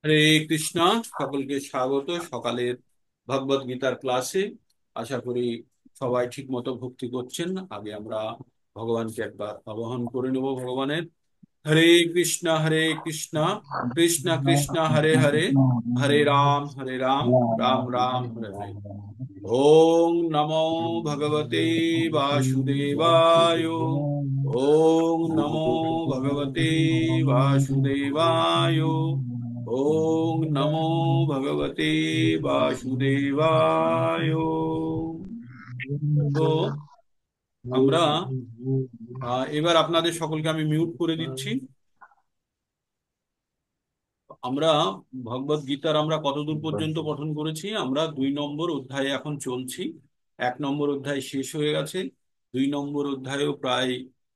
হরে কৃষ্ণা। সকলকে স্বাগত সকালের ভগবদ গীতার ক্লাসে। আশা করি সবাই ঠিক মতো ভক্তি করছেন। আগে আমরা ভগবানকে একবার আবাহন করে নেব। ভগবানের হরে কৃষ্ণা হরে কৃষ্ণা কৃষ্ণ কৃষ্ণ হরে হরে, হরে রাম রাম রাম হরে হরে। ওং নমো ভগবতে বাসুদেবায়। ওং নমো ভগবতে বাসুদেবায়। ওং নমো ভগবতে বাসুদেবায়। তো আমরা এবার আপনাদের সকলকে আমি মিউট করে দিচ্ছি। আমরা ভগবদ গীতার আমরা কতদূর পর্যন্ত পঠন করেছি? আমরা 2 নম্বর অধ্যায়ে এখন চলছি। 1 নম্বর অধ্যায় শেষ হয়ে গেছে। 2 নম্বর অধ্যায়েও প্রায়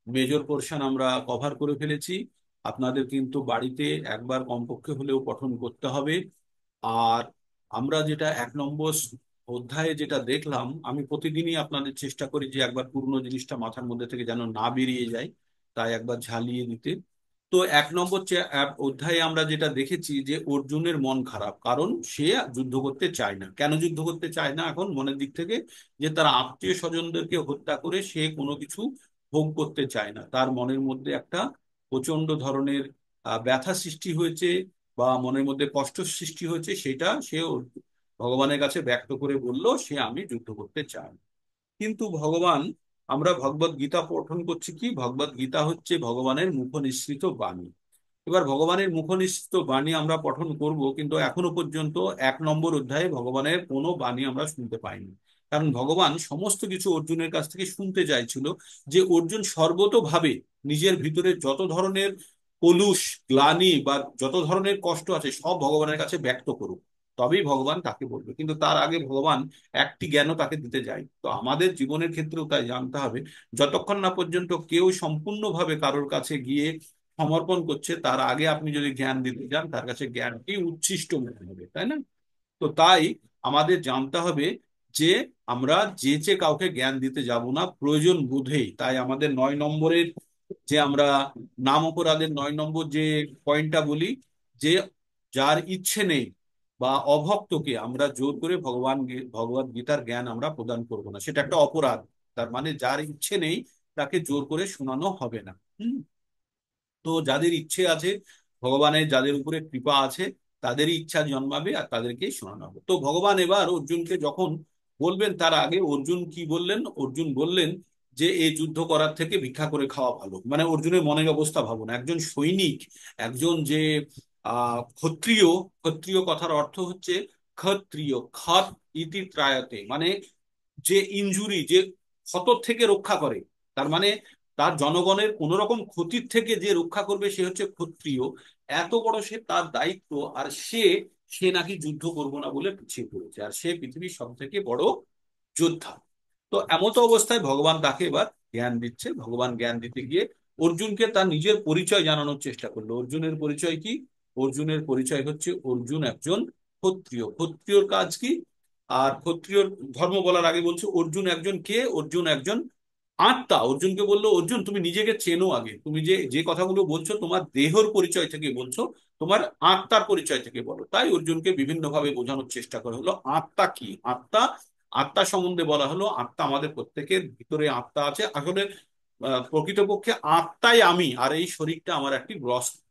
মেজর পোর্শন আমরা কভার করে ফেলেছি। আপনাদের কিন্তু বাড়িতে একবার কমপক্ষে হলেও পঠন করতে হবে। আর আমরা যেটা 1 নম্বর অধ্যায়ে যেটা দেখলাম, আমি প্রতিদিনই আপনাদের চেষ্টা করি যে একবার পুরনো জিনিসটা মাথার মধ্যে থেকে যেন না বেরিয়ে যায়, তাই একবার ঝালিয়ে দিতে। তো 1 নম্বর অধ্যায়ে আমরা যেটা দেখেছি যে অর্জুনের মন খারাপ, কারণ সে যুদ্ধ করতে চায় না। কেন যুদ্ধ করতে চায় না? এখন মনের দিক থেকে যে তার আত্মীয় স্বজনদেরকে হত্যা করে সে কোনো কিছু ভোগ করতে চায় না। তার মনের মধ্যে একটা প্রচন্ড ধরনের ব্যথা সৃষ্টি হয়েছে বা মনের মধ্যে কষ্ট সৃষ্টি হয়েছে, সেটা সে ভগবানের কাছে ব্যক্ত করে বলল সে আমি যুদ্ধ করতে চাই। কিন্তু ভগবান, আমরা ভগবত গীতা পঠন করছি, কি ভগবত গীতা হচ্ছে ভগবানের মুখ নিঃসৃত বাণী। এবার ভগবানের মুখ নিঃসৃত বাণী আমরা পঠন করব, কিন্তু এখনো পর্যন্ত 1 নম্বর অধ্যায়ে ভগবানের কোনো বাণী আমরা শুনতে পাইনি। কারণ ভগবান সমস্ত কিছু অর্জুনের কাছ থেকে শুনতে চাইছিল, যে অর্জুন সর্বতোভাবে নিজের ভিতরে যত ধরনের কলুষ, গ্লানি বা যত ধরনের কষ্ট আছে সব ভগবানের কাছে ব্যক্ত করুক, তবেই ভগবান তাকে বলবে। কিন্তু তার আগে ভগবান একটি জ্ঞানও তাকে দিতে যায়। তো আমাদের জীবনের ক্ষেত্রেও তাই জানতে হবে, যতক্ষণ না পর্যন্ত কেউ সম্পূর্ণভাবে কারোর কাছে গিয়ে সমর্পণ করছে, তার আগে আপনি যদি জ্ঞান দিতে যান তার কাছে জ্ঞানটি উচ্ছিষ্ট মনে হবে, তাই না? তো তাই আমাদের জানতে হবে যে আমরা যে কাউকে জ্ঞান দিতে যাব না প্রয়োজন বোধেই। তাই আমাদের 9 নম্বরের যে আমরা নাম অপরাধের 9 নম্বর যে পয়েন্টটা বলি, যে যার ইচ্ছে নেই বা অভক্তকে আমরা জোর করে ভগবত গীতার জ্ঞান আমরা প্রদান করব না, সেটা একটা অপরাধ। তার মানে যার ইচ্ছে নেই তাকে জোর করে শোনানো হবে না। তো যাদের ইচ্ছে আছে, ভগবানের যাদের উপরে কৃপা আছে, তাদেরই ইচ্ছা জন্মাবে আর তাদেরকেই শোনানো হবে। তো ভগবান এবার অর্জুনকে যখন বলবেন, তার আগে অর্জুন কি বললেন? অর্জুন বললেন যে এই যুদ্ধ করার থেকে ভিক্ষা করে খাওয়া ভালো। মানে অর্জুনের মনের অবস্থা ভাবুন, একজন সৈনিক, একজন যে ক্ষত্রিয়। ক্ষত্রিয় কথার অর্থ হচ্ছে ক্ষত্রিয়, খত ইতি ত্রায়তে, মানে যে ইনজুরি, যে ক্ষত থেকে রক্ষা করে। তার মানে তার জনগণের কোন রকম ক্ষতির থেকে যে রক্ষা করবে সে হচ্ছে ক্ষত্রিয়। এত বড় সে তার দায়িত্ব, আর সে সে নাকি যুদ্ধ করবো না বলে পিছিয়ে পড়েছে, আর সে পৃথিবীর সব থেকে বড় যোদ্ধা। তো এমত অবস্থায় ভগবান তাকে এবার জ্ঞান দিচ্ছে। ভগবান জ্ঞান দিতে গিয়ে অর্জুনকে তার নিজের পরিচয় জানানোর চেষ্টা করলো। অর্জুনের পরিচয় কি? অর্জুনের পরিচয় হচ্ছে অর্জুন একজন ক্ষত্রিয়। ক্ষত্রিয়র কাজ কি? আর ক্ষত্রিয়র ধর্ম বলার আগে বলছে অর্জুন একজন কে? অর্জুন একজন আত্মা। অর্জুনকে বললো, অর্জুন তুমি নিজেকে চেনো আগে, তুমি যে যে কথাগুলো বলছো তোমার দেহর পরিচয় থেকে বলছো, তোমার আত্মার পরিচয় থেকে বলো। তাই অর্জুনকে বিভিন্ন ভাবে বোঝানোর চেষ্টা করা হলো আত্মা কি। আত্মা, আত্মা সম্বন্ধে বলা হলো আত্মা আমাদের প্রত্যেকের ভিতরে আত্মা আছে আসলে। প্রকৃতপক্ষে আত্মাই আমি, আর এই শরীরটা আমার একটি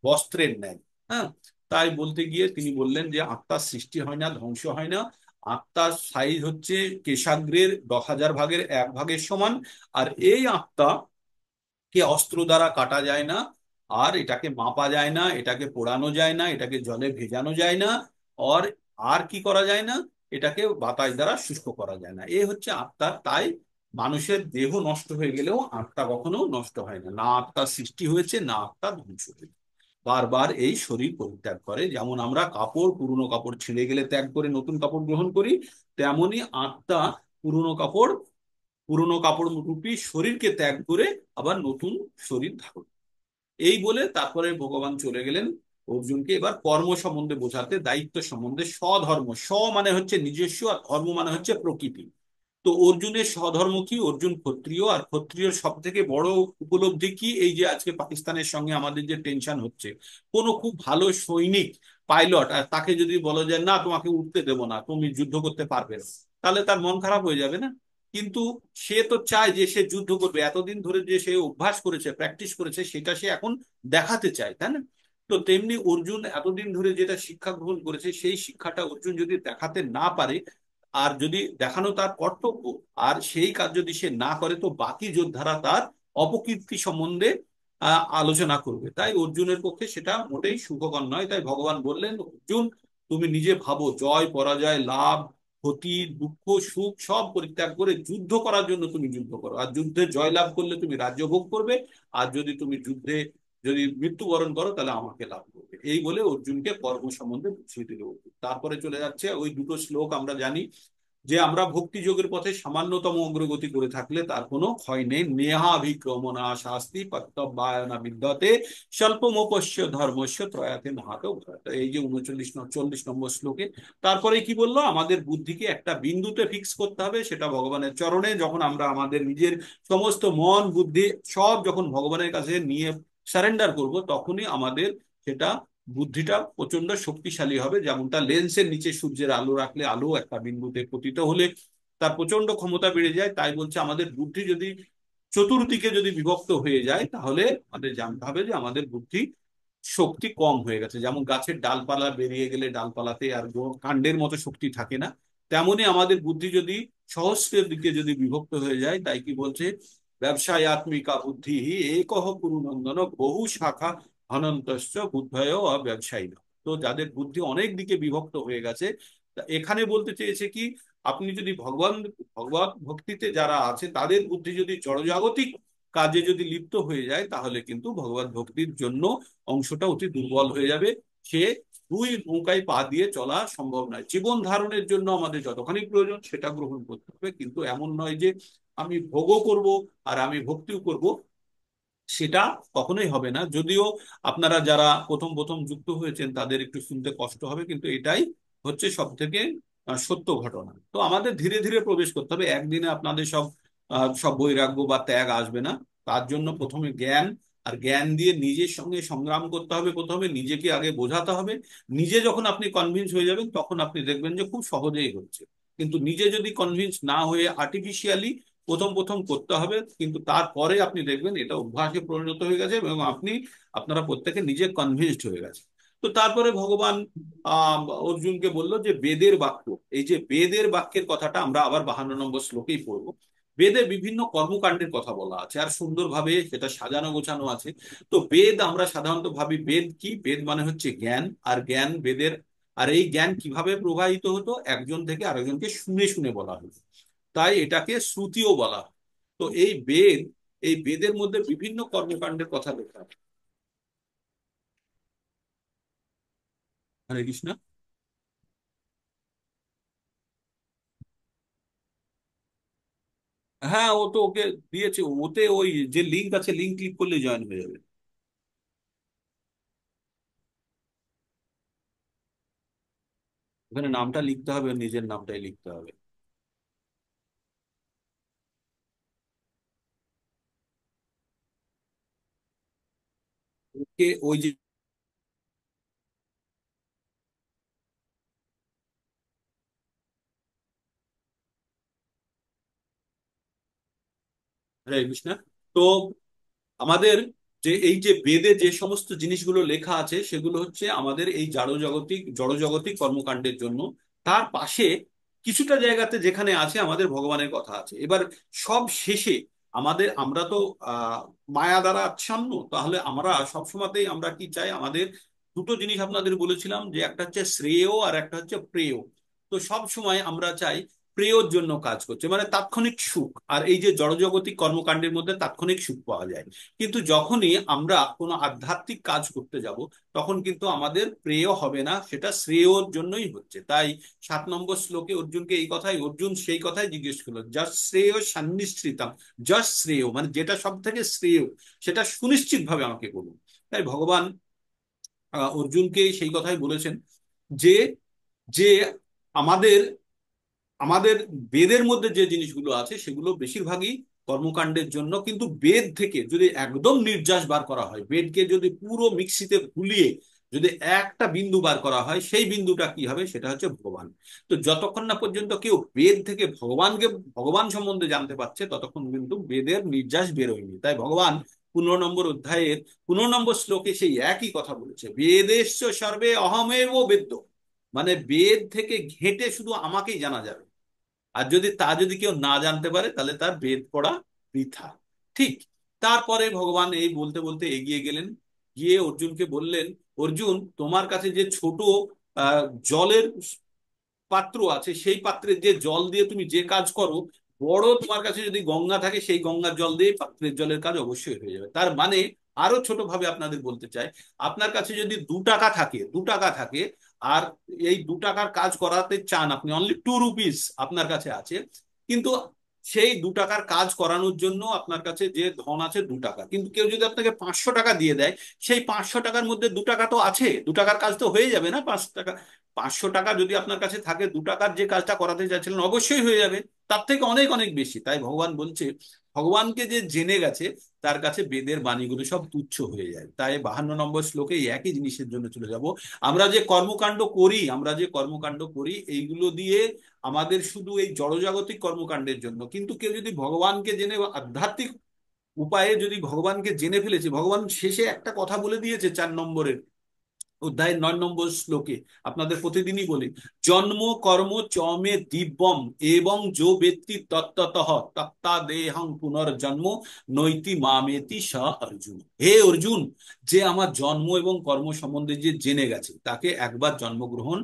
বস্ত্রের ন্যায়। হ্যাঁ, তাই বলতে গিয়ে তিনি বললেন যে আত্মার সৃষ্টি হয় না, ধ্বংস হয় না। আত্মার সাইজ হচ্ছে কেশাগ্রের 10,000 ভাগের 1 ভাগের সমান। আর এই আত্মা কে অস্ত্র দ্বারা কাটা যায় না, আর এটাকে মাপা যায় না, এটাকে পোড়ানো যায় না, এটাকে জলে ভেজানো যায় না, আর আর কি করা যায় না, এটাকে বাতাস দ্বারা শুষ্ক করা যায় না। এ হচ্ছে আত্মার। তাই মানুষের দেহ নষ্ট হয়ে গেলেও আত্মা কখনো নষ্ট হয় না। না আত্মার সৃষ্টি হয়েছে, না আত্মা ধ্বংস হয়েছে। বারবার এই শরীর পরিত্যাগ করে। যেমন আমরা কাপড়, পুরনো কাপড় ছিঁড়ে গেলে ত্যাগ করে নতুন কাপড় গ্রহণ করি, তেমনি আত্মা পুরনো কাপড়, পুরনো কাপড় রূপী শরীরকে ত্যাগ করে আবার নতুন শরীর ধারণ। এই বলে তারপরে ভগবান চলে গেলেন অর্জুনকে এবার কর্ম সম্বন্ধে বোঝাতে, দায়িত্ব সম্বন্ধে। স্বধর্ম, স্ব মানে হচ্ছে নিজস্ব, আর ধর্ম মানে হচ্ছে প্রকৃতি। তো অর্জুনের স্বধর্ম কি? অর্জুন ক্ষত্রিয়, আর ক্ষত্রিয়র সব থেকে বড় উপলব্ধি কি? এই যে আজকে পাকিস্তানের সঙ্গে আমাদের যে টেনশন হচ্ছে, কোনো খুব ভালো সৈনিক পাইলট আর তাকে যদি বলো যে না তোমাকে উঠতে দেবো না, তুমি যুদ্ধ করতে পারবে না, তাহলে তার মন খারাপ হয়ে যাবে না? কিন্তু সে তো চায় যে সে যুদ্ধ করবে, এতদিন ধরে যে সে অভ্যাস করেছে, প্র্যাকটিস করেছে, সেটা সে এখন দেখাতে চায়, তাই না? তো তেমনি অর্জুন এতদিন ধরে যেটা শিক্ষা গ্রহণ করেছে, সেই শিক্ষাটা অর্জুন যদি দেখাতে না পারে, আর যদি দেখানো তার কর্তব্য, আর সেই কাজ যদি সে না করে, তো বাকি যোদ্ধারা তার অপকীর্তি সম্বন্ধে আলোচনা করবে। তাই অর্জুনের পক্ষে সেটা মোটেই সুখকর নয়। তাই ভগবান বললেন, অর্জুন তুমি নিজে ভাবো, জয় পরাজয়, লাভ ক্ষতি, দুঃখ সুখ সব পরিত্যাগ করে যুদ্ধ করার জন্য তুমি যুদ্ধ করো। আর যুদ্ধে জয় লাভ করলে তুমি রাজ্য ভোগ করবে, আর যদি তুমি যুদ্ধে যদি মৃত্যুবরণ করো তাহলে আমাকে লাভ করবে। এই বলে অর্জুনকে কর্ম সম্বন্ধে বুঝিয়ে দিল। তারপরে চলে যাচ্ছে ওই দুটো শ্লোক। আমরা জানি যে আমরা ভক্তি যোগের পথে সামান্যতম অগ্রগতি করে থাকলে তার কোনো ক্ষয় নেই। নেহাভিক্রমণা শাস্তি কর্তব্যায়না বিদ্যতে স্বল্পমোপস্য ধর্মস্য ত্রয়াতে মহাত ভরত। এই যে 39 40 নম্বর শ্লোকে তারপরে কি বললো, আমাদের বুদ্ধিকে একটা বিন্দুতে ফিক্স করতে হবে, সেটা ভগবানের চরণে। যখন আমরা আমাদের নিজের সমস্ত মন বুদ্ধি সব যখন ভগবানের কাছে নিয়ে সারেন্ডার করব, তখনই আমাদের সেটা বুদ্ধিটা প্রচন্ড শক্তিশালী হবে। যেমনটা লেন্সের নিচে সূর্যের আলো রাখলে আলো একটা বিন্দুতে পতিত হলে তার প্রচন্ড ক্ষমতা বেড়ে যায়, তাই বলছে আমাদের বুদ্ধি যদি চতুর্দিকে যদি বিভক্ত হয়ে যায়, তাহলে আমাদের জানতে হবে যে আমাদের বুদ্ধি শক্তি কম হয়ে গেছে। যেমন গাছের ডালপালা বেরিয়ে গেলে ডালপালাতে আর কাণ্ডের মতো শক্তি থাকে না, তেমনি আমাদের বুদ্ধি যদি সহস্রের দিকে যদি বিভক্ত হয়ে যায়, তাই কি বলছে, ব্যবসায়াত্মিকা বুদ্ধি একহ কুরু নন্দন বহু শাখা অনন্তশ্চ বুদ্ধয় ব্যবসায়ী। তো যাদের বুদ্ধি অনেক দিকে বিভক্ত হয়ে গেছে, এখানে বলতে চেয়েছে কি, আপনি যদি ভগবত ভক্তিতে যারা আছে তাদের বুদ্ধি যদি জড়জাগতিক কাজে যদি লিপ্ত হয়ে যায়, তাহলে কিন্তু ভগবত ভক্তির জন্য অংশটা অতি দুর্বল হয়ে যাবে। সে দুই নৌকায় পা দিয়ে চলা সম্ভব নয়। জীবন ধারণের জন্য আমাদের যতখানি প্রয়োজন সেটা গ্রহণ করতে হবে, কিন্তু এমন নয় যে আমি ভোগও করব আর আমি ভক্তিও করব, সেটা কখনোই হবে না। যদিও আপনারা যারা প্রথম প্রথম যুক্ত হয়েছেন তাদের একটু শুনতে কষ্ট হবে, কিন্তু এটাই হচ্ছে সব থেকে সত্য ঘটনা। তো আমাদের ধীরে ধীরে প্রবেশ করতে হবে, একদিনে আপনাদের সব সব বৈরাগ্য বা ত্যাগ আসবে না। তার জন্য প্রথমে জ্ঞান, আর জ্ঞান দিয়ে নিজের সঙ্গে সংগ্রাম করতে হবে, প্রথমে নিজেকে আগে বোঝাতে হবে। নিজে যখন আপনি কনভিন্স হয়ে যাবেন, তখন আপনি দেখবেন যে খুব সহজেই হচ্ছে। কিন্তু নিজে যদি কনভিন্স না হয়ে আর্টিফিশিয়ালি প্রথম প্রথম করতে হবে, কিন্তু তারপরে আপনি দেখবেন এটা অভ্যাসে পরিণত হয়ে গেছে এবং আপনারা প্রত্যেকে নিজে কনভিন্সড হয়ে গেছে। তো তারপরে ভগবান অর্জুনকে বলল যে বেদের বাক্য, এই যে বেদের বাক্যের কথাটা আমরা আবার 52 নম্বর শ্লোকেই পড়বো। বেদে বিভিন্ন কর্মকাণ্ডের কথা বলা আছে, আর সুন্দরভাবে সেটা সাজানো গোছানো আছে। তো বেদ আমরা সাধারণত ভাবি বেদ কি, বেদ মানে হচ্ছে জ্ঞান, আর জ্ঞান বেদের। আর এই জ্ঞান কিভাবে প্রবাহিত হতো, একজন থেকে আরেকজনকে শুনে শুনে বলা হতো, তাই এটাকে শ্রুতিও বলা হয়। তো এই বেদ, এই বেদের মধ্যে বিভিন্ন কর্মকাণ্ডের কথা লেখা আছে। হরে কৃষ্ণ। হ্যাঁ, ও তো ওকে দিয়েছে, ওতে ওই যে লিঙ্ক আছে, লিঙ্ক ক্লিক করলে জয়েন হয়ে যাবে। ওখানে নামটা লিখতে হবে, ওর নিজের নামটাই লিখতে হবে। ওকে ওই যে, হরে কৃষ্ণ। তো আমাদের যে এই যে বেদে যে সমস্ত জিনিসগুলো লেখা আছে, সেগুলো হচ্ছে আমাদের এই জড়জাগতিক কর্মকাণ্ডের জন্য। তার পাশে কিছুটা জায়গাতে যেখানে আছে আমাদের ভগবানের কথা আছে। এবার সব শেষে আমরা তো মায়া দ্বারা আচ্ছন্ন, তাহলে আমরা সবসময়তেই আমরা কি চাই, আমাদের দুটো জিনিস আপনাদের বলেছিলাম, যে একটা হচ্ছে শ্রেয় আর একটা হচ্ছে প্রেয়। তো সব সময় আমরা চাই প্রেয়র জন্য কাজ করছে, মানে তাৎক্ষণিক সুখ, আর এই যে জড়জগতিক কর্মকাণ্ডের মধ্যে তাৎক্ষণিক সুখ পাওয়া যায়। কিন্তু যখনই আমরা কোনো আধ্যাত্মিক কাজ করতে যাব, তখন কিন্তু আমাদের প্রেয় হবে না, সেটা শ্রেয়র জন্যই হচ্ছে। তাই 7 নম্বর শ্লোকে অর্জুনকে এই কথাই, অর্জুন সেই কথাই জিজ্ঞেস করলো, যশ শ্রেয় সন্নিশ্চিতম। যশ শ্রেয় মানে যেটা সব থেকে শ্রেয়, সেটা সুনিশ্চিত ভাবে আমাকে বলুন। তাই ভগবান অর্জুনকে সেই কথাই বলেছেন, যে যে আমাদের আমাদের বেদের মধ্যে যে জিনিসগুলো আছে সেগুলো বেশিরভাগই কর্মকাণ্ডের জন্য, কিন্তু বেদ থেকে যদি একদম নির্যাস বার করা হয়, বেদকে যদি পুরো মিক্সিতে ঘুলিয়ে যদি একটা বিন্দু বার করা হয়, সেই বিন্দুটা কি হবে, সেটা হচ্ছে ভগবান। তো যতক্ষণ না পর্যন্ত কেউ বেদ থেকে ভগবান সম্বন্ধে জানতে পারছে, ততক্ষণ কিন্তু বেদের নির্যাস বেরোয়নি। তাই ভগবান 15 নম্বর অধ্যায়ের 15 নম্বর শ্লোকে সেই একই কথা বলেছে, বেদেশ্ব সর্বে অহমেব বেদ্য। মানে বেদ থেকে ঘেঁটে শুধু আমাকেই জানা যাবে, আর যদি কেউ না জানতে পারে, তাহলে তার বেদ পড়া বৃথা। ঠিক। তারপরে ভগবান এই বলতে বলতে এগিয়ে গেলেন, গিয়ে অর্জুনকে বললেন, অর্জুন, তোমার কাছে যে ছোট জলের পাত্র আছে, সেই পাত্রে যে জল দিয়ে তুমি যে কাজ করো, বড় তোমার কাছে যদি গঙ্গা থাকে, সেই গঙ্গার জল দিয়ে পাত্রের জলের কাজ অবশ্যই হয়ে যাবে। তার মানে আরো ছোট ভাবে আপনাদের বলতে চাই, আপনার কাছে যদি 2 টাকা থাকে, 2 টাকা থাকে, আর এই 2 টাকার কাজ করাতে চান আপনি, অনলি 2 রুপিস আপনার কাছে আছে, কিন্তু সেই 2 টাকার কাজ করানোর জন্য আপনার কাছে যে ধন আছে 2 টাকা, কিন্তু কেউ যদি আপনাকে 500 টাকা দিয়ে দেয়, সেই 500 টাকার মধ্যে 2 টাকা তো আছে, 2 টাকার কাজ তো হয়ে যাবে না। 5 টাকা, 500 টাকা যদি আপনার কাছে থাকে, 2 টাকার যে কাজটা করাতে চাইছিলেন অবশ্যই হয়ে যাবে, তার থেকে অনেক অনেক বেশি। তাই ভগবান বলছে, ভগবানকে যে জেনে গেছে, তার কাছে বেদের বাণীগুলো সব তুচ্ছ হয়ে যায়। তাই 52 নম্বর শ্লোকে এই একই জিনিসের জন্য চলে যাব। আমরা যে কর্মকাণ্ড করি এইগুলো দিয়ে আমাদের শুধু এই জড়জাগতিক কর্মকাণ্ডের জন্য, কিন্তু কেউ যদি ভগবানকে জেনে আধ্যাত্মিক উপায়ে যদি ভগবানকে জেনে ফেলেছে, ভগবান শেষে একটা কথা বলে দিয়েছে 4 নম্বরের অধ্যায়ের 9 নম্বর শ্লোকে, আপনাদের প্রতিদিনই বলি, জন্ম কর্ম চমে দিব্যম এবং যো ব্যক্তি তত্ত্বতঃ তত্তা দেহং পুনর্জন্ম নৈতি মামেতি স অর্জুন। হে অর্জুন, যে আমার জন্ম এবং কর্ম সম্বন্ধে যে জেনে গেছে, তাকে একবার জন্মগ্রহণ,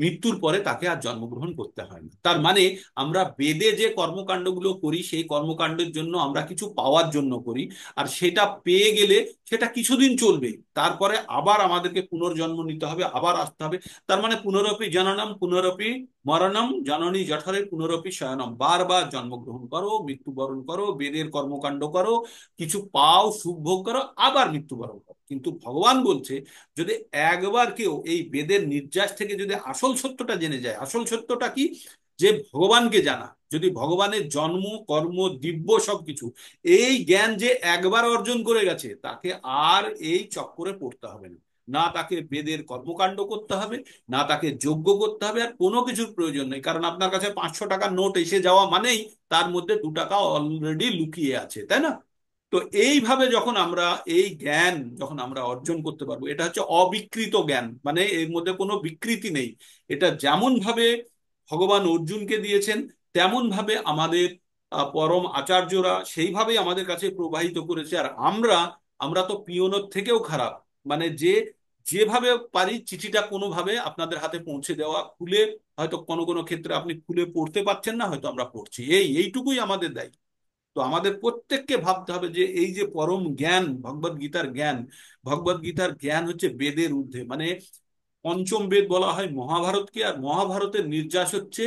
মৃত্যুর পরে তাকে আর জন্মগ্রহণ করতে হয় না। তার মানে আমরা বেদে যে কর্মকাণ্ডগুলো করি, সেই কর্মকাণ্ডের জন্য আমরা কিছু পাওয়ার জন্য করি, আর সেটা পেয়ে গেলে সেটা কিছুদিন চলবে, তারপরে আবার আমাদেরকে পুনর্জন্ম নিতে হবে, আবার আসতে হবে। তার মানে পুনরপি জননম পুনরপি মরণম জননী জঠরে পুনরপি শয়নম, বারবার জন্মগ্রহণ করো, মৃত্যুবরণ করো, বেদের কর্মকাণ্ড করো, কিছু পাও, সুখ ভোগ করো, আবার মৃত্যুবরণ করো। কিন্তু ভগবান বলছে, যদি একবার কেউ এই বেদের নির্যাস থেকে যদি আসল সত্যটা জেনে যায়, আসল সত্যটা কি, যে ভগবানকে জানা, যদি ভগবানের জন্ম কর্ম দিব্য সবকিছু, এই জ্ঞান যে একবার অর্জন করে গেছে, তাকে আর এই চক্করে পড়তে হবে না। না তাকে বেদের কর্মকাণ্ড করতে হবে, না তাকে যজ্ঞ করতে হবে, আর কোনো কিছুর প্রয়োজন নেই। কারণ আপনার কাছে 500 টাকার নোট এসে যাওয়া মানেই তার মধ্যে 2 টাকা অলরেডি লুকিয়ে আছে, তাই না? তো এইভাবে যখন আমরা এই জ্ঞান যখন আমরা অর্জন করতে পারবো, এটা হচ্ছে অবিকৃত জ্ঞান, মানে এর মধ্যে কোনো বিকৃতি নেই। এটা যেমন ভাবে ভগবান অর্জুনকে দিয়েছেন, তেমন ভাবে আমাদের পরম আচার্যরা সেইভাবেই আমাদের কাছে প্রবাহিত করেছে। আর আমরা আমরা তো পিওনের থেকেও খারাপ, মানে যেভাবে পারি চিঠিটা কোনোভাবে আপনাদের হাতে পৌঁছে দেওয়া, খুলে, হয়তো কোনো কোনো ক্ষেত্রে আপনি খুলে পড়তে পারছেন না, হয়তো আমরা পড়ছি, এইটুকুই আমাদের দায়িত্ব। তো আমাদের প্রত্যেককে ভাবতে হবে যে এই যে পরম জ্ঞান, ভগবদ গীতার জ্ঞান হচ্ছে বেদের ঊর্ধ্বে, মানে পঞ্চম বেদ বলা হয় মহাভারতকে, আর মহাভারতের নির্যাস হচ্ছে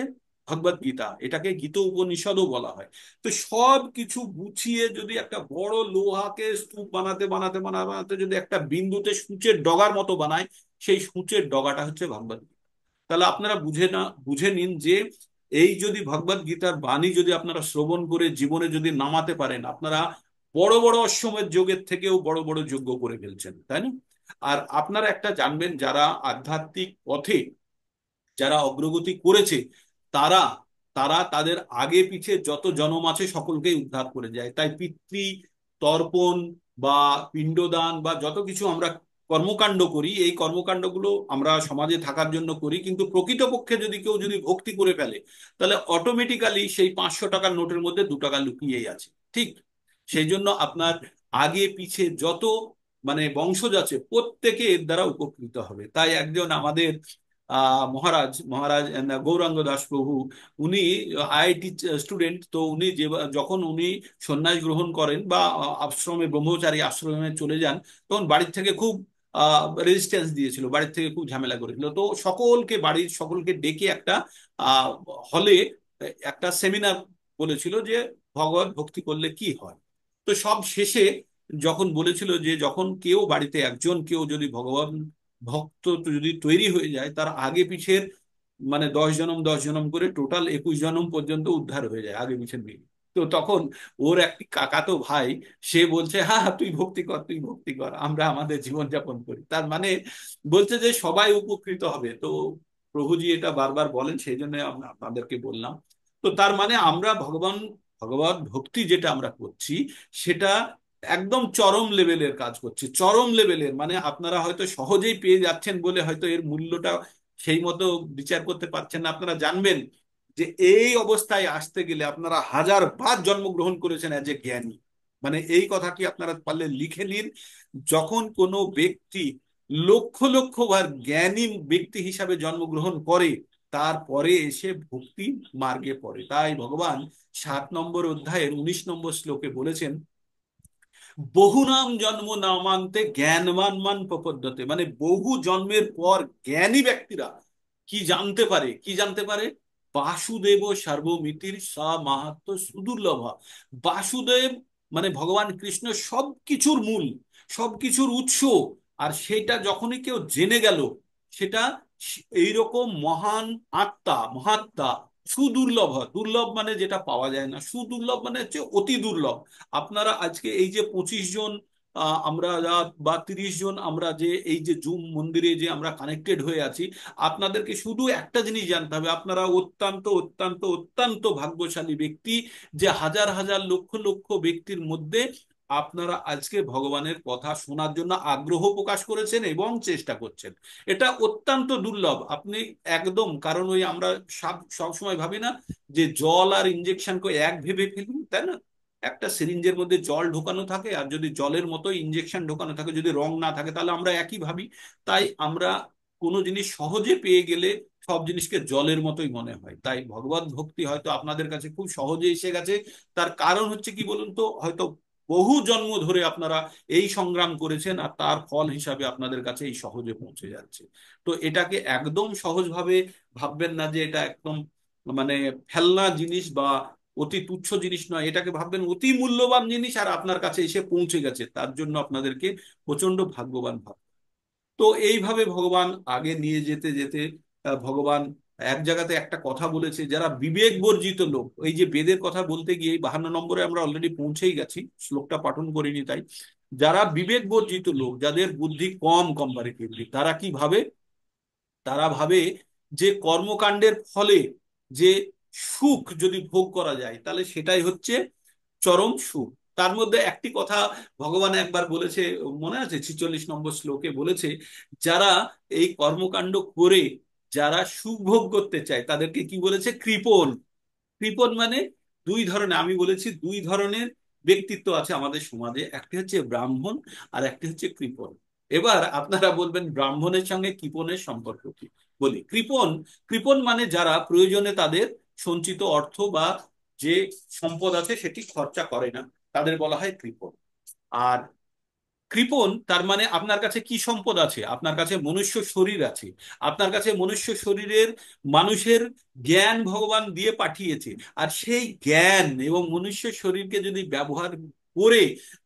ভগবদ গীতা, এটাকে গীত উপনিষদও বলা হয়। তো সব কিছু গুছিয়ে যদি একটা বড় লোহাকে স্তূপ বানাতে বানাতে বানাতে বানাতে যদি একটা বিন্দুতে সূচের ডগার মতো বানায়, সেই সূচের ডগাটা হচ্ছে ভগবদ গীতা। তাহলে আপনারা বুঝে নিন যে এই যদি ভগবদ গীতার বাণী যদি আপনারা শ্রবণ করে জীবনে যদি নামাতে পারেন, আপনারা বড় বড় অশ্বমেধ যোগের থেকেও বড় বড় যজ্ঞ করে ফেলছেন, তাই না? আর আপনারা একটা জানবেন, যারা আধ্যাত্মিক পথে যারা অগ্রগতি করেছে, তারা তারা তাদের আগে পিছে যত জনম আছে সকলকেই উদ্ধার করে যায়। তাই পিতৃ তর্পণ বা পিণ্ডদান বা যত কিছু আমরা কর্মকাণ্ড করি, এই কর্মকাণ্ডগুলো আমরা সমাজে থাকার জন্য করি, কিন্তু প্রকৃতপক্ষে যদি কেউ যদি ভক্তি করে ফেলে, তাহলে অটোমেটিক্যালি সেই 500 টাকার নোটের মধ্যে 2 টাকা লুকিয়েই আছে। ঠিক। সেই জন্য আপনার আগে পিছে যত মানে বংশজ আছে, প্রত্যেকে এর দ্বারা উপকৃত হবে। তাই একজন আমাদের মহারাজ গৌরাঙ্গ দাস প্রভু, উনি আইআইটি স্টুডেন্ট, তো উনি যখন উনি সন্ন্যাস গ্রহণ করেন বা আশ্রমে, ব্রহ্মচারী আশ্রমে চলে যান, তখন বাড়ির থেকে খুব রেজিস্ট্যান্স দিয়েছিল, বাড়ির থেকে খুব ঝামেলা করেছিল। তো বাড়ির সকলকে ডেকে একটা আহ হলে একটা সেমিনার বলেছিল যে ভগবত ভক্তি করলে কি হয়। তো সব শেষে যখন বলেছিল যে যখন কেউ বাড়িতে একজন কেউ যদি ভগবান ভক্ত যদি তৈরি হয়ে যায়, তার আগে পিছের মানে 10 জনম 10 জনম করে টোটাল 21 জনম পর্যন্ত উদ্ধার হয়ে যায় আগে পিছন মিলিয়ে। তো তখন ওর একটি কাকাতো ভাই, সে বলছে হ্যাঁ হ্যাঁ, তুই ভক্তি কর, তুই ভক্তি কর, আমরা আমাদের জীবন যাপন করি। তার মানে বলছে যে সবাই উপকৃত হবে। তো প্রভুজি এটা বারবার বলেন, সেই জন্য আমরা আপনাদেরকে বললাম। তো তার মানে আমরা ভগবত ভক্তি যেটা আমরা করছি, সেটা একদম চরম লেভেলের কাজ করছে। চরম লেভেলের মানে আপনারা হয়তো সহজেই পেয়ে যাচ্ছেন বলে হয়তো এর মূল্যটা সেই মতো বিচার করতে পারছেন না। আপনারা জানবেন যে এই অবস্থায় আসতে গেলে আপনারা 1000 বার জন্মগ্রহণ করেছেন অ্যাজ এ জ্ঞানী। মানে এই কথা কি আপনারা পারলে লিখে নিন। যখন কোনো ব্যক্তি লক্ষ লক্ষ বার জ্ঞানী ব্যক্তি হিসাবে জন্মগ্রহণ করে, তারপরে এসে ভক্তি মার্গে পড়ে। তাই ভগবান 7 নম্বর অধ্যায়ের 19 নম্বর শ্লোকে বলেছেন, বহু নাম জন্ম নামান্তে জ্ঞানবান মান প্রপদ্যতে। মানে বহু জন্মের পর জ্ঞানী ব্যক্তিরা কি জানতে পারে, কি জানতে পারে? বাসুদেব সার্বমিতির সা মাহাত্ম সুদুর্লভা। বাসুদেব মানে ভগবান কৃষ্ণ সবকিছুর মূল, সবকিছুর উৎস। আর সেটা যখনই কেউ জেনে গেল, সেটা এইরকম মহান আত্মা, মহাত্মা, সুদুর্লভ। দুর্লভ মানে যেটা পাওয়া যায় না, সুদুর্লভ মানে হচ্ছে অতি দুর্লভ। আপনারা আজকে এই যে 25 জন আমরা বা 30 জন আমরা যে এই যে জুম মন্দিরে যে আমরা কানেক্টেড হয়ে আছি, আপনাদেরকে শুধু একটা জিনিস জানতে হবে, আপনারা অত্যন্ত অত্যন্ত অত্যন্ত ভাগ্যশালী ব্যক্তি, যে হাজার হাজার লক্ষ লক্ষ ব্যক্তির মধ্যে আপনারা আজকে ভগবানের কথা শোনার জন্য আগ্রহ প্রকাশ করেছেন এবং চেষ্টা করছেন। এটা অত্যন্ত দুর্লভ। আপনি একদম, কারণ ওই আমরা সব সময় ভাবি না যে জল আর ইঞ্জেকশনকে এক ভেবে ফেলি, তাই না? একটা সিরিঞ্জের মধ্যে জল ঢোকানো থাকে, আর যদি জলের মতো ইঞ্জেকশন ঢোকানো থাকে, যদি রং না থাকে, তাহলে আমরা একই ভাবি। তাই আমরা কোনো জিনিস সহজে পেয়ে গেলে সব জিনিসকে জলের মতোই মনে হয়। তাই ভগবত ভক্তি হয়তো আপনাদের কাছে খুব সহজে এসে গেছে। তার কারণ হচ্ছে কি বলুন তো, হয়তো বহু জন্ম ধরে আপনারা এই সংগ্রাম করেছেন, আর তার ফল হিসাবে আপনাদের কাছে এই সহজে পৌঁছে যাচ্ছে। তো এটাকে একদম সহজভাবে ভাববেন না যে এটা একদম মানে ফেলনা জিনিস বা অতি তুচ্ছ জিনিস নয়। এটাকে ভাববেন অতি মূল্যবান জিনিস, আর আপনার কাছে এসে পৌঁছে গেছে, তার জন্য আপনাদেরকে প্রচন্ড ভাগ্যবান ভাব। তো এইভাবে ভগবান আগে নিয়ে যেতে যেতে ভগবান এক জায়গাতে একটা কথা বলেছে, যারা বিবেক বর্জিত লোক, এই যে বেদের কথা বলতে গিয়ে 52 নম্বরে আমরা অলরেডি পৌঁছেই গেছি, শ্লোকটা পাঠন করিনি তাই। যারা বিবেক বর্জিত লোক, যাদের বুদ্ধি কম কম্পারেটিভলি, তারা কি ভাবে? তারা ভাবে যে কর্মকাণ্ডের ফলে যে সুখ যদি ভোগ করা যায়, তাহলে সেটাই হচ্ছে চরম সুখ। তার মধ্যে একটি কথা ভগবান একবার বলেছে, মনে আছে 46 নম্বর শ্লোকে বলেছে, যারা এই কর্মকাণ্ড করে যারা সুখ ভোগ করতে চায় তাদেরকে কি বলেছে? কৃপণ। কৃপণ মানে দুই ধরনের, আমি বলেছি দুই ধরনের ব্যক্তিত্ব আছে আমাদের সমাজে, একটি হচ্ছে ব্রাহ্মণ আর একটি হচ্ছে কৃপণ। এবার আপনারা বলবেন ব্রাহ্মণের সঙ্গে কৃপণের সম্পর্ক কি। বলি, কৃপণ, কৃপণ মানে যারা প্রয়োজনে তাদের সঞ্চিত অর্থ বা যে সম্পদ আছে সেটি খরচা করে না, তাদের বলা হয় কৃপণ। আর কৃপণ তার মানে আপনার কাছে কি সম্পদ আছে? আপনার কাছে মনুষ্য শরীর আছে। আপনার কাছে মনুষ্য শরীরের মানুষের জ্ঞান ভগবান দিয়ে পাঠিয়েছে। আর সেই জ্ঞান এবং মনুষ্য শরীরকে যদি ব্যবহার করে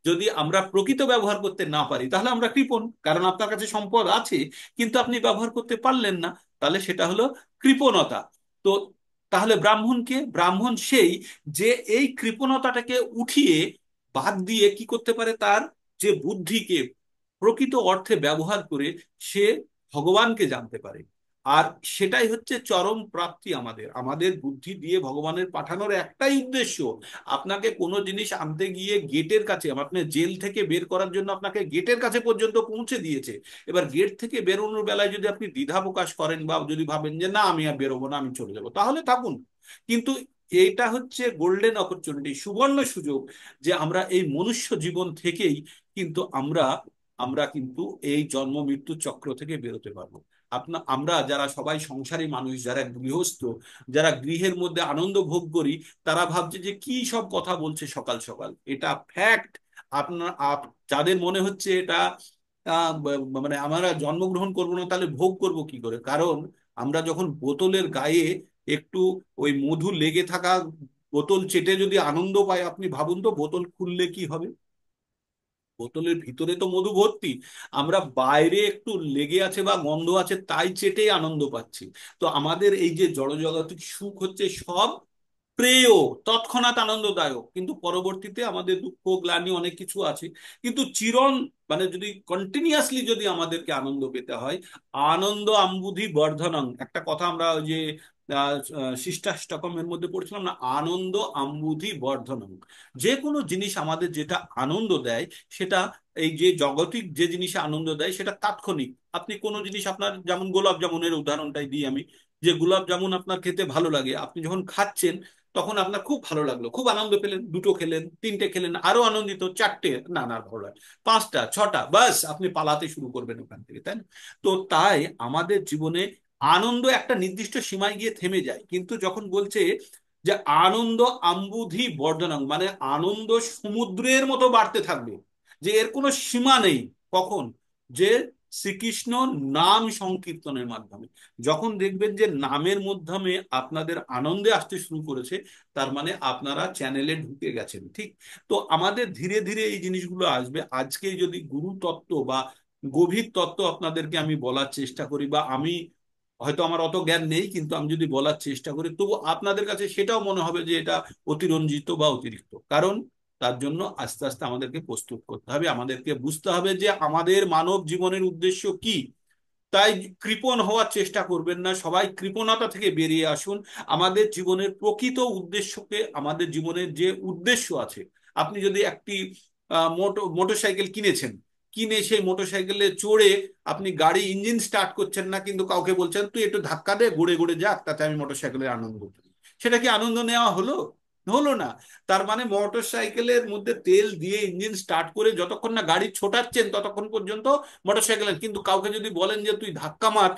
যদি আমরা প্রকৃত ব্যবহার করতে না পারি, তাহলে আমরা কৃপণ। কারণ আপনার কাছে সম্পদ আছে কিন্তু আপনি ব্যবহার করতে পারলেন না, তাহলে সেটা হলো কৃপণতা। তো তাহলে ব্রাহ্মণ কে? ব্রাহ্মণ সেই যে এই কৃপণতাটাকে উঠিয়ে বাদ দিয়ে কি করতে পারে, তার যে বুদ্ধিকে প্রকৃত অর্থে ব্যবহার করে সে ভগবানকে জানতে পারে। আর সেটাই হচ্ছে চরম প্রাপ্তি। আমাদের আমাদের বুদ্ধি দিয়ে ভগবানের পাঠানোর একটাই উদ্দেশ্য, আপনাকে কোনো জিনিস আনতে গিয়ে গেটের কাছে, আপনি জেল থেকে বের করার জন্য আপনাকে গেটের কাছে পর্যন্ত পৌঁছে দিয়েছে। এবার গেট থেকে বেরোনোর বেলায় যদি আপনি দ্বিধা প্রকাশ করেন বা যদি ভাবেন যে না আমি আর বেরোবো না, আমি চলে যাবো, তাহলে থাকুন। কিন্তু এটা হচ্ছে গোল্ডেন অপরচুনিটি, সুবর্ণ সুযোগ, যে আমরা এই মনুষ্য জীবন থেকেই কিন্তু আমরা আমরা কিন্তু এই জন্ম মৃত্যু চক্র থেকে বেরোতে পারবো। আমরা যারা সবাই সংসারী মানুষ, যারা গৃহস্থ, যারা গৃহের মধ্যে আনন্দ ভোগ করি, তারা ভাবছে যে কি সব কথা বলছে সকাল সকাল। এটা ফ্যাক্ট। আপনার যাদের মনে হচ্ছে এটা মানে আমরা জন্মগ্রহণ করবো না, তাহলে ভোগ করব কি করে? কারণ আমরা যখন বোতলের গায়ে একটু ওই মধু লেগে থাকা বোতল চেটে যদি আনন্দ পাই, আপনি ভাবুন তো বোতল খুললে কি হবে। বোতলের ভিতরে তো মধু ভর্তি, আমরা বাইরে একটু লেগে আছে বা গন্ধ আছে তাই চেটেই আনন্দ পাচ্ছি। তো আমাদের এই যে জড়জাগতিক সুখ হচ্ছে সব প্রেয়, তৎক্ষণাৎ আনন্দদায়ক, কিন্তু পরবর্তীতে আমাদের দুঃখ গ্লানি অনেক কিছু আছে। কিন্তু মানে যদি কন্টিনিউয়াসলি যদি আমাদেরকে আনন্দ পেতে হয়, আনন্দ আম্বুধি বর্ধনং, একটা কথা আমরা ওই যে শিষ্টাষ্টকমের মধ্যে পড়ছিলাম না, আনন্দ আম্বুধি বর্ধনং। যে কোনো জিনিস আমাদের যেটা আনন্দ দেয়, সেটা এই যে জগতিক যে জিনিসে আনন্দ দেয় সেটা তাৎক্ষণিক। আপনি কোনো জিনিস, আপনার যেমন গোলাপ জামুনের উদাহরণটাই দিই আমি, যে গোলাপ জামুন আপনার খেতে ভালো লাগে, আপনি যখন খাচ্ছেন তখন আপনার খুব ভালো লাগলো, খুব আনন্দ পেলেন, দুটো খেলেন, তিনটে খেলেন, আরো আনন্দিত, চারটে, না না ভালো লাগে, পাঁচটা, ছটা, বাস আপনি পালাতে শুরু করবেন ওখান থেকে, তাই না? তো তাই আমাদের জীবনে আনন্দ একটা নির্দিষ্ট সীমায় গিয়ে থেমে যায়, কিন্তু যখন বলছে যে আনন্দ আম্বুধি বর্ধনং, মানে আনন্দ সমুদ্রের মতো বাড়তে থাকবে, যে এর কোনো সীমা নেই। কখন? যে শ্রীকৃষ্ণ নাম সংকীর্তনের মাধ্যমে যখন দেখবেন যে নামের মাধ্যমে আপনাদের আনন্দে আসতে শুরু করেছে, তার মানে আপনারা চ্যানেলে ঢুকে গেছেন, ঠিক? তো আমাদের ধীরে ধীরে এই জিনিসগুলো আসবে। আজকে যদি গুরু তত্ত্ব বা গভীর তত্ত্ব আপনাদেরকে আমি বলার চেষ্টা করি, বা আমি হয়তো আমার অত জ্ঞান নেই, কিন্তু আমি যদি বলার চেষ্টা করি তবু আপনাদের কাছে সেটাও মনে হবে যে এটা অতিরঞ্জিত বা অতিরিক্ত। কারণ তার জন্য আস্তে আস্তে আমাদেরকে প্রস্তুত করতে হবে, আমাদেরকে বুঝতে হবে যে আমাদের মানব জীবনের উদ্দেশ্য কি। তাই কৃপণ হওয়ার চেষ্টা করবেন না, সবাই কৃপণতা থেকে বেরিয়ে আসুন। আমাদের জীবনের প্রকৃত উদ্দেশ্যকে, আমাদের জীবনের যে উদ্দেশ্য আছে, আপনি যদি একটি মোটরসাইকেল কিনেছেন, কিনে সেই মোটরসাইকেলে চড়ে আপনি গাড়ি ইঞ্জিন স্টার্ট করছেন না, কিন্তু কাউকে বলছেন তুই একটু ধাক্কা দে, ঘুরে ঘুরে যাক, তাতে আমি মোটরসাইকেলের আনন্দ করি, সেটা কি আনন্দ নেওয়া হলো? হলো না। তার মানে মোটর সাইকেলের মধ্যে তেল দিয়ে ইঞ্জিন স্টার্ট করে যতক্ষণ না গাড়ি ছোটাচ্ছেন ততক্ষণ পর্যন্ত মোটরসাইকেলের, কিন্তু কাউকে যদি বলেন যে তুই ধাক্কা মার,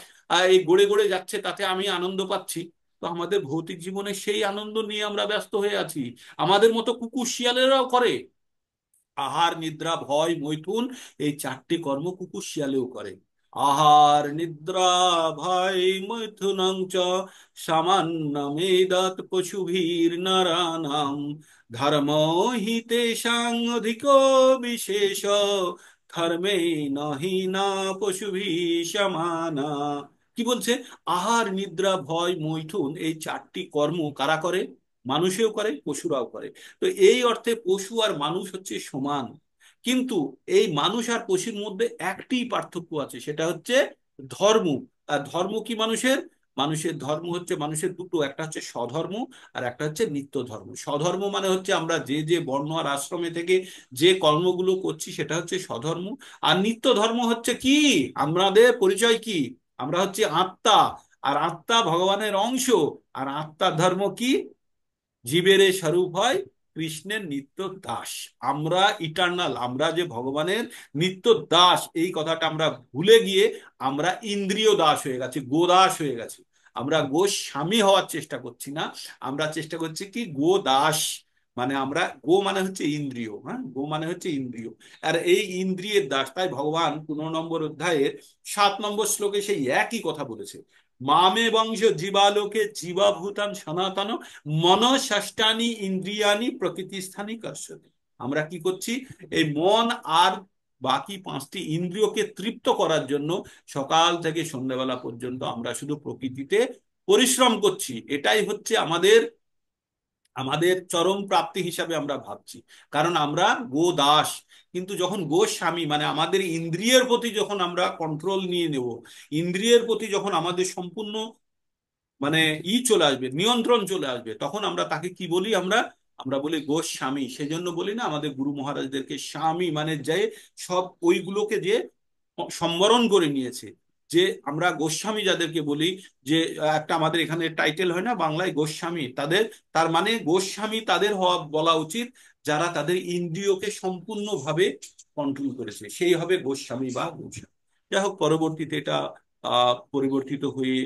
এই গড়ে গড়ে যাচ্ছে, তাতে আমি আনন্দ পাচ্ছি, তো আমাদের ভৌতিক জীবনে সেই আনন্দ নিয়ে আমরা ব্যস্ত হয়ে আছি। আমাদের মতো কুকুর শিয়ালেরাও করে। আহার নিদ্রা ভয় মৈথুন, এই চারটি কর্ম কুকুর শিয়ালেও করে। আহার নিদ্রা ভয় মৈথুনং চ সামান্যমেদাত পশুভির নরানাম, ধর্ম হি তেষাং অধিকো বিশেষ, ধর্মে নহি না পশুভি সমানা। কি বলছে? আহার নিদ্রা ভয় মৈথুন, এই চারটি কর্ম কারা করে? মানুষেও করে, পশুরাও করে। তো এই অর্থে পশু আর মানুষ হচ্ছে সমান, কিন্তু এই মানুষ আর পশুর মধ্যে একটি পার্থক্য আছে, সেটা হচ্ছে ধর্ম। আর ধর্ম কি মানুষের? মানুষের ধর্ম হচ্ছে, মানুষের দুটো, একটা হচ্ছে স্বধর্ম আর একটা হচ্ছে নিত্য ধর্ম। স্বধর্ম মানে হচ্ছে আমরা যে যে বর্ণ আর আশ্রমে থেকে যে কর্মগুলো করছি সেটা হচ্ছে স্বধর্ম। আর নিত্য ধর্ম হচ্ছে কি? আমাদের পরিচয় কি? আমরা হচ্ছে আত্মা, আর আত্মা ভগবানের অংশ। আর আত্মার ধর্ম কি? জীবের এই স্বরূপ হয় কৃষ্ণের নিত্য দাস। আমরা ইটার্নাল, আমরা যে ভগবানের নিত্য দাস, এই কথাটা আমরা ভুলে গিয়ে আমরা ইন্দ্রিয় দাস হয়ে গেছি, গোদাস হয়ে গেছি। আমরা গোস্বামী হওয়ার চেষ্টা করছি না, আমরা চেষ্টা করছি কি গোদাস। মানে আমরা গো মানে হচ্ছে ইন্দ্রিয়, হ্যাঁ, গো মানে হচ্ছে ইন্দ্রিয়। আর এই ইন্দ্রিয়ের দাস, তাই ভগবান 15 নম্বর অধ্যায়ের 7 নম্বর শ্লোকে সেই একই কথা বলেছে, মামে বংশ জীবালোকে জীবাভূতান সনাতন মনষষ্টানি ইন্দ্রিয়ানি প্রকৃতি স্থানী কর্ষতি। আমরা কি করছি? এই মন আর বাকি পাঁচটি ইন্দ্রিয়কে তৃপ্ত করার জন্য সকাল থেকে সন্ধ্যাবেলা পর্যন্ত আমরা শুধু প্রকৃতিতে পরিশ্রম করছি। এটাই হচ্ছে আমাদের আমাদের চরম প্রাপ্তি হিসাবে আমরা ভাবছি, কারণ আমরা গোদাস। কিন্তু যখন গোস্বামী, মানে আমাদের ইন্দ্রিয়ের প্রতি যখন আমরা কন্ট্রোল নিয়ে নেব, ইন্দ্রিয়ের প্রতি যখন আমাদের সম্পূর্ণ মানে চলে আসবে, নিয়ন্ত্রণ চলে আসবে, তখন আমরা তাকে কি বলি? আমরা আমরা বলি গোস্বামী। সেই জন্য বলি না আমাদের গুরু মহারাজদেরকে স্বামী, মানে যে সব ওইগুলোকে যে সম্বরণ করে নিয়েছে, যে আমরা গোস্বামী যাদেরকে বলি, যে একটা আমাদের এখানে টাইটেল হয় না বাংলায় গোস্বামী, তাদের, তার মানে গোস্বামী তাদের হওয়া বলা উচিত যারা তাদের ইন্দ্রিয়কে সম্পূর্ণভাবে কন্ট্রোল করেছে, সেই হবে গোস্বামী বা গোস্বামী। যাই হোক, পরবর্তীতে এটা পরিবর্তিত হয়ে,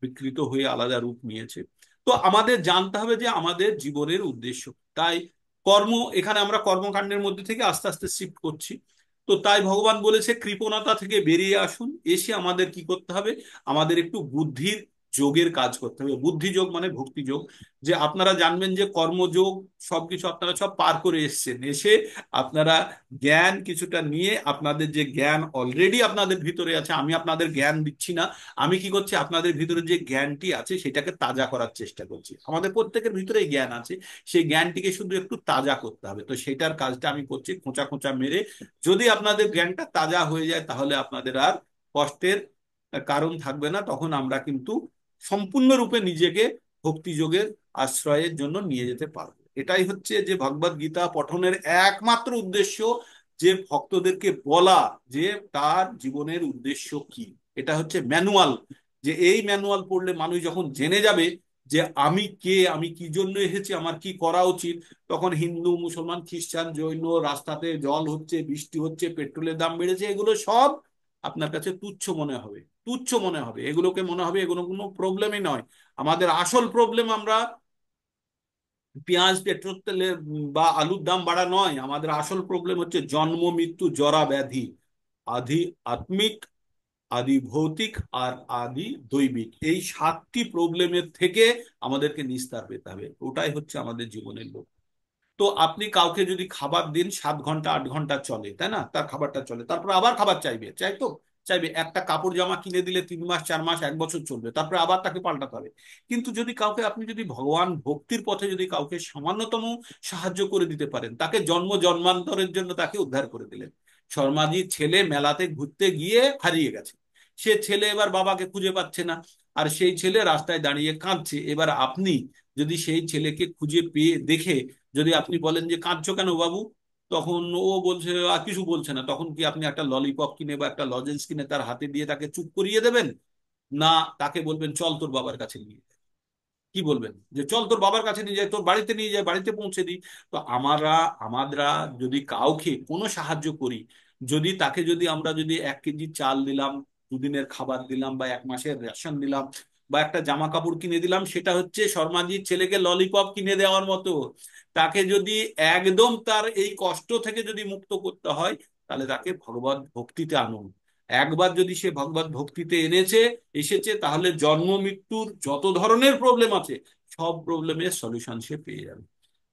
বিকৃত হয়ে আলাদা রূপ নিয়েছে। তো আমাদের জানতে হবে যে আমাদের জীবনের উদ্দেশ্য। তাই কর্ম, এখানে আমরা কর্মকাণ্ডের মধ্যে থেকে আস্তে আস্তে শিফট করছি। তো তাই ভগবান বলেছে কৃপণতা থেকে বেরিয়ে আসুন, এসে আমাদের কি করতে হবে? আমাদের একটু বুদ্ধির যোগের কাজ করতে হবে। বুদ্ধিযোগ মানে ভক্তিযোগ। যে আপনারা জানবেন যে কর্মযোগ সবকিছু আপনারা সব পার করে এসেছেন, এসে আপনারা জ্ঞান কিছুটা নিয়ে, আপনাদের যে জ্ঞান অলরেডি আপনাদের ভিতরে আছে, আমি আপনাদের জ্ঞান দিচ্ছি না, আমি কি করছি, আপনাদের ভিতরে যে জ্ঞানটি আছে সেটাকে তাজা করার চেষ্টা করছি। আমাদের প্রত্যেকের ভিতরেই জ্ঞান আছে, সেই জ্ঞানটিকে শুধু একটু তাজা করতে হবে। তো সেটার কাজটা আমি করছি খোঁচা খোঁচা মেরে। যদি আপনাদের জ্ঞানটা তাজা হয়ে যায় তাহলে আপনাদের আর কষ্টের কারণ থাকবে না। তখন আমরা কিন্তু সম্পূর্ণরূপে নিজেকে ভক্তিযোগের আশ্রয়ের জন্য নিয়ে যেতে পারবো। এটাই হচ্ছে যে ভগবদ গীতা পঠনের একমাত্র উদ্দেশ্য, যে ভক্তদেরকে বলা যে তার জীবনের উদ্দেশ্য কি। এটা হচ্ছে ম্যানুয়াল, যে এই ম্যানুয়াল পড়লে মানুষ যখন জেনে যাবে যে আমি কে, আমি কি জন্য এসেছি, আমার কি করা উচিত, তখন হিন্দু, মুসলমান, খ্রিস্টান, জৈন, রাস্তাতে জল হচ্ছে, বৃষ্টি হচ্ছে, পেট্রোলের দাম বেড়েছে, এগুলো সব আপনার কাছে তুচ্ছ মনে হবে। তুচ্ছ মনে হবে, এগুলোকে মনে হবে এগুলো কোনো প্রবলেমই নয়। আমাদের আসল প্রবলেম, আমরা পেঁয়াজ, পেট্রোল তেলের বা আলুর দাম বাড়া নয়, আমাদের আসল প্রবলেম হচ্ছে জন্ম, মৃত্যু, জরা, ব্যাধি, আদি আত্মিক, আদি ভৌতিক, আর আদি দৈবিক। এই 7টি প্রবলেমের থেকে আমাদেরকে নিস্তার পেতে হবে। ওটাই হচ্ছে আমাদের জীবনের লক্ষ্য। তো আপনি কাউকে যদি খাবার দিন, 7 ঘন্টা 8 ঘন্টা চলে, তাই না, তার খাবারটা চলে, তারপর আবার খাবার চাইবে, চাই তো, চাইবে। একটা কাপড় জামা কিনে দিলে 3 মাস 4 মাস 1 বছর চলবে, তারপরে আবার তাকে পাল্টাতে হবে। কিন্তু যদি কাউকে আপনি যদি ভগবান ভক্তির পথে যদি কাউকে সামান্যতম সাহায্য করে দিতে পারেন, তাকে জন্ম জন্মান্তরের জন্য তাকে উদ্ধার করে দিলেন। শর্মাজির ছেলে মেলাতে ঘুরতে গিয়ে হারিয়ে গেছে, সে ছেলে এবার বাবাকে খুঁজে পাচ্ছে না, আর সেই ছেলে রাস্তায় দাঁড়িয়ে কাঁদছে। এবার আপনি যদি সেই ছেলেকে খুঁজে পেয়ে দেখে যদি আপনি বলেন যে কাঁদছো কেন বাবু, তখন ও বলছে আর কিছু বলছে না, তখন কি আপনি একটা ললিপপ কিনে বা একটা লজেন্স কিনে তার হাতে দিয়ে তাকে চুপ করিয়ে দেবেন? না, তাকে বলবেন চল তোর বাবার কাছে নিয়ে যায়। কি বলবেন, যে চল তোর বাবার কাছে নিয়ে যায়, তোর বাড়িতে নিয়ে যায়, বাড়িতে পৌঁছে দিই। তো আমরা যদি কাউকে কোনো সাহায্য করি, যদি তাকে যদি আমরা যদি 1 কেজি চাল দিলাম, দুদিনের খাবার দিলাম, বা 1 মাসের রেশন দিলাম, বা একটা জামা কাপড় কিনে দিলাম, সেটা হচ্ছে শর্মাজির ছেলেকে ললিপপ কিনে দেওয়ার মতো। তাকে যদি একদম তার এই কষ্ট থেকে যদি মুক্ত করতে হয়, তাহলে তাকে ভগবত ভক্তিতে আনুন। একবার যদি সে ভগবত ভক্তিতে এসেছে, তাহলে জন্ম মৃত্যুর যত ধরনের প্রবলেম আছে সব প্রবলেমের সলিউশন সে পেয়ে যাবে।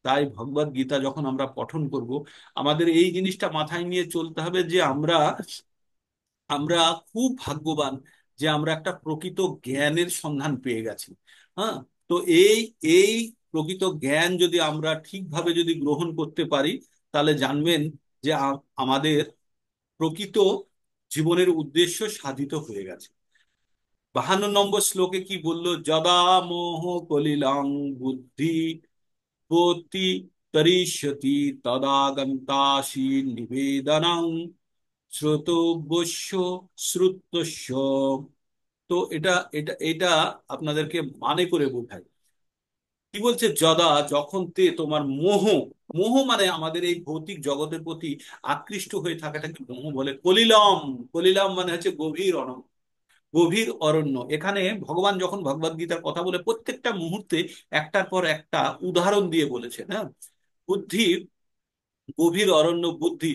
তাই ভগবত গীতা যখন আমরা পঠন করব, আমাদের এই জিনিসটা মাথায় নিয়ে চলতে হবে যে আমরা আমরা খুব ভাগ্যবান যে আমরা একটা প্রকৃত জ্ঞানের সন্ধান পেয়ে গেছি। হ্যাঁ, তো এই এই প্রকৃত জ্ঞান যদি আমরা ঠিকভাবে যদি গ্রহণ করতে পারি, তাহলে জানবেন যে আমাদের প্রকৃত জীবনের উদ্দেশ্য সাধিত হয়ে গেছে। 52 নম্বর শ্লোকে কি বললো, যদা মোহ কলিলং বুদ্ধি বোতি তরিষ্যতি তদা গন্তাসি নিবেদনং শ্রোতব্যস্য শ্রুতস্য। তো এটা এটা এটা আপনাদেরকে মানে করে বোঝায়। কি বলছে, যদা যখন তোমার মোহ, মোহ মানে আমাদের এই ভৌতিক জগতের প্রতি আকৃষ্ট হয়ে থাকাটাকে মোহ বলে। কলিলম, কলিলম মানে হচ্ছে গভীর অনন্ত, গভীর অরণ্য। এখানে ভগবান যখন ভগবদ গীতার কথা বলে প্রত্যেকটা মুহূর্তে একটার পর একটা উদাহরণ দিয়ে বলেছেন। হ্যাঁ, বুদ্ধি, গভীর অরণ্য, বুদ্ধি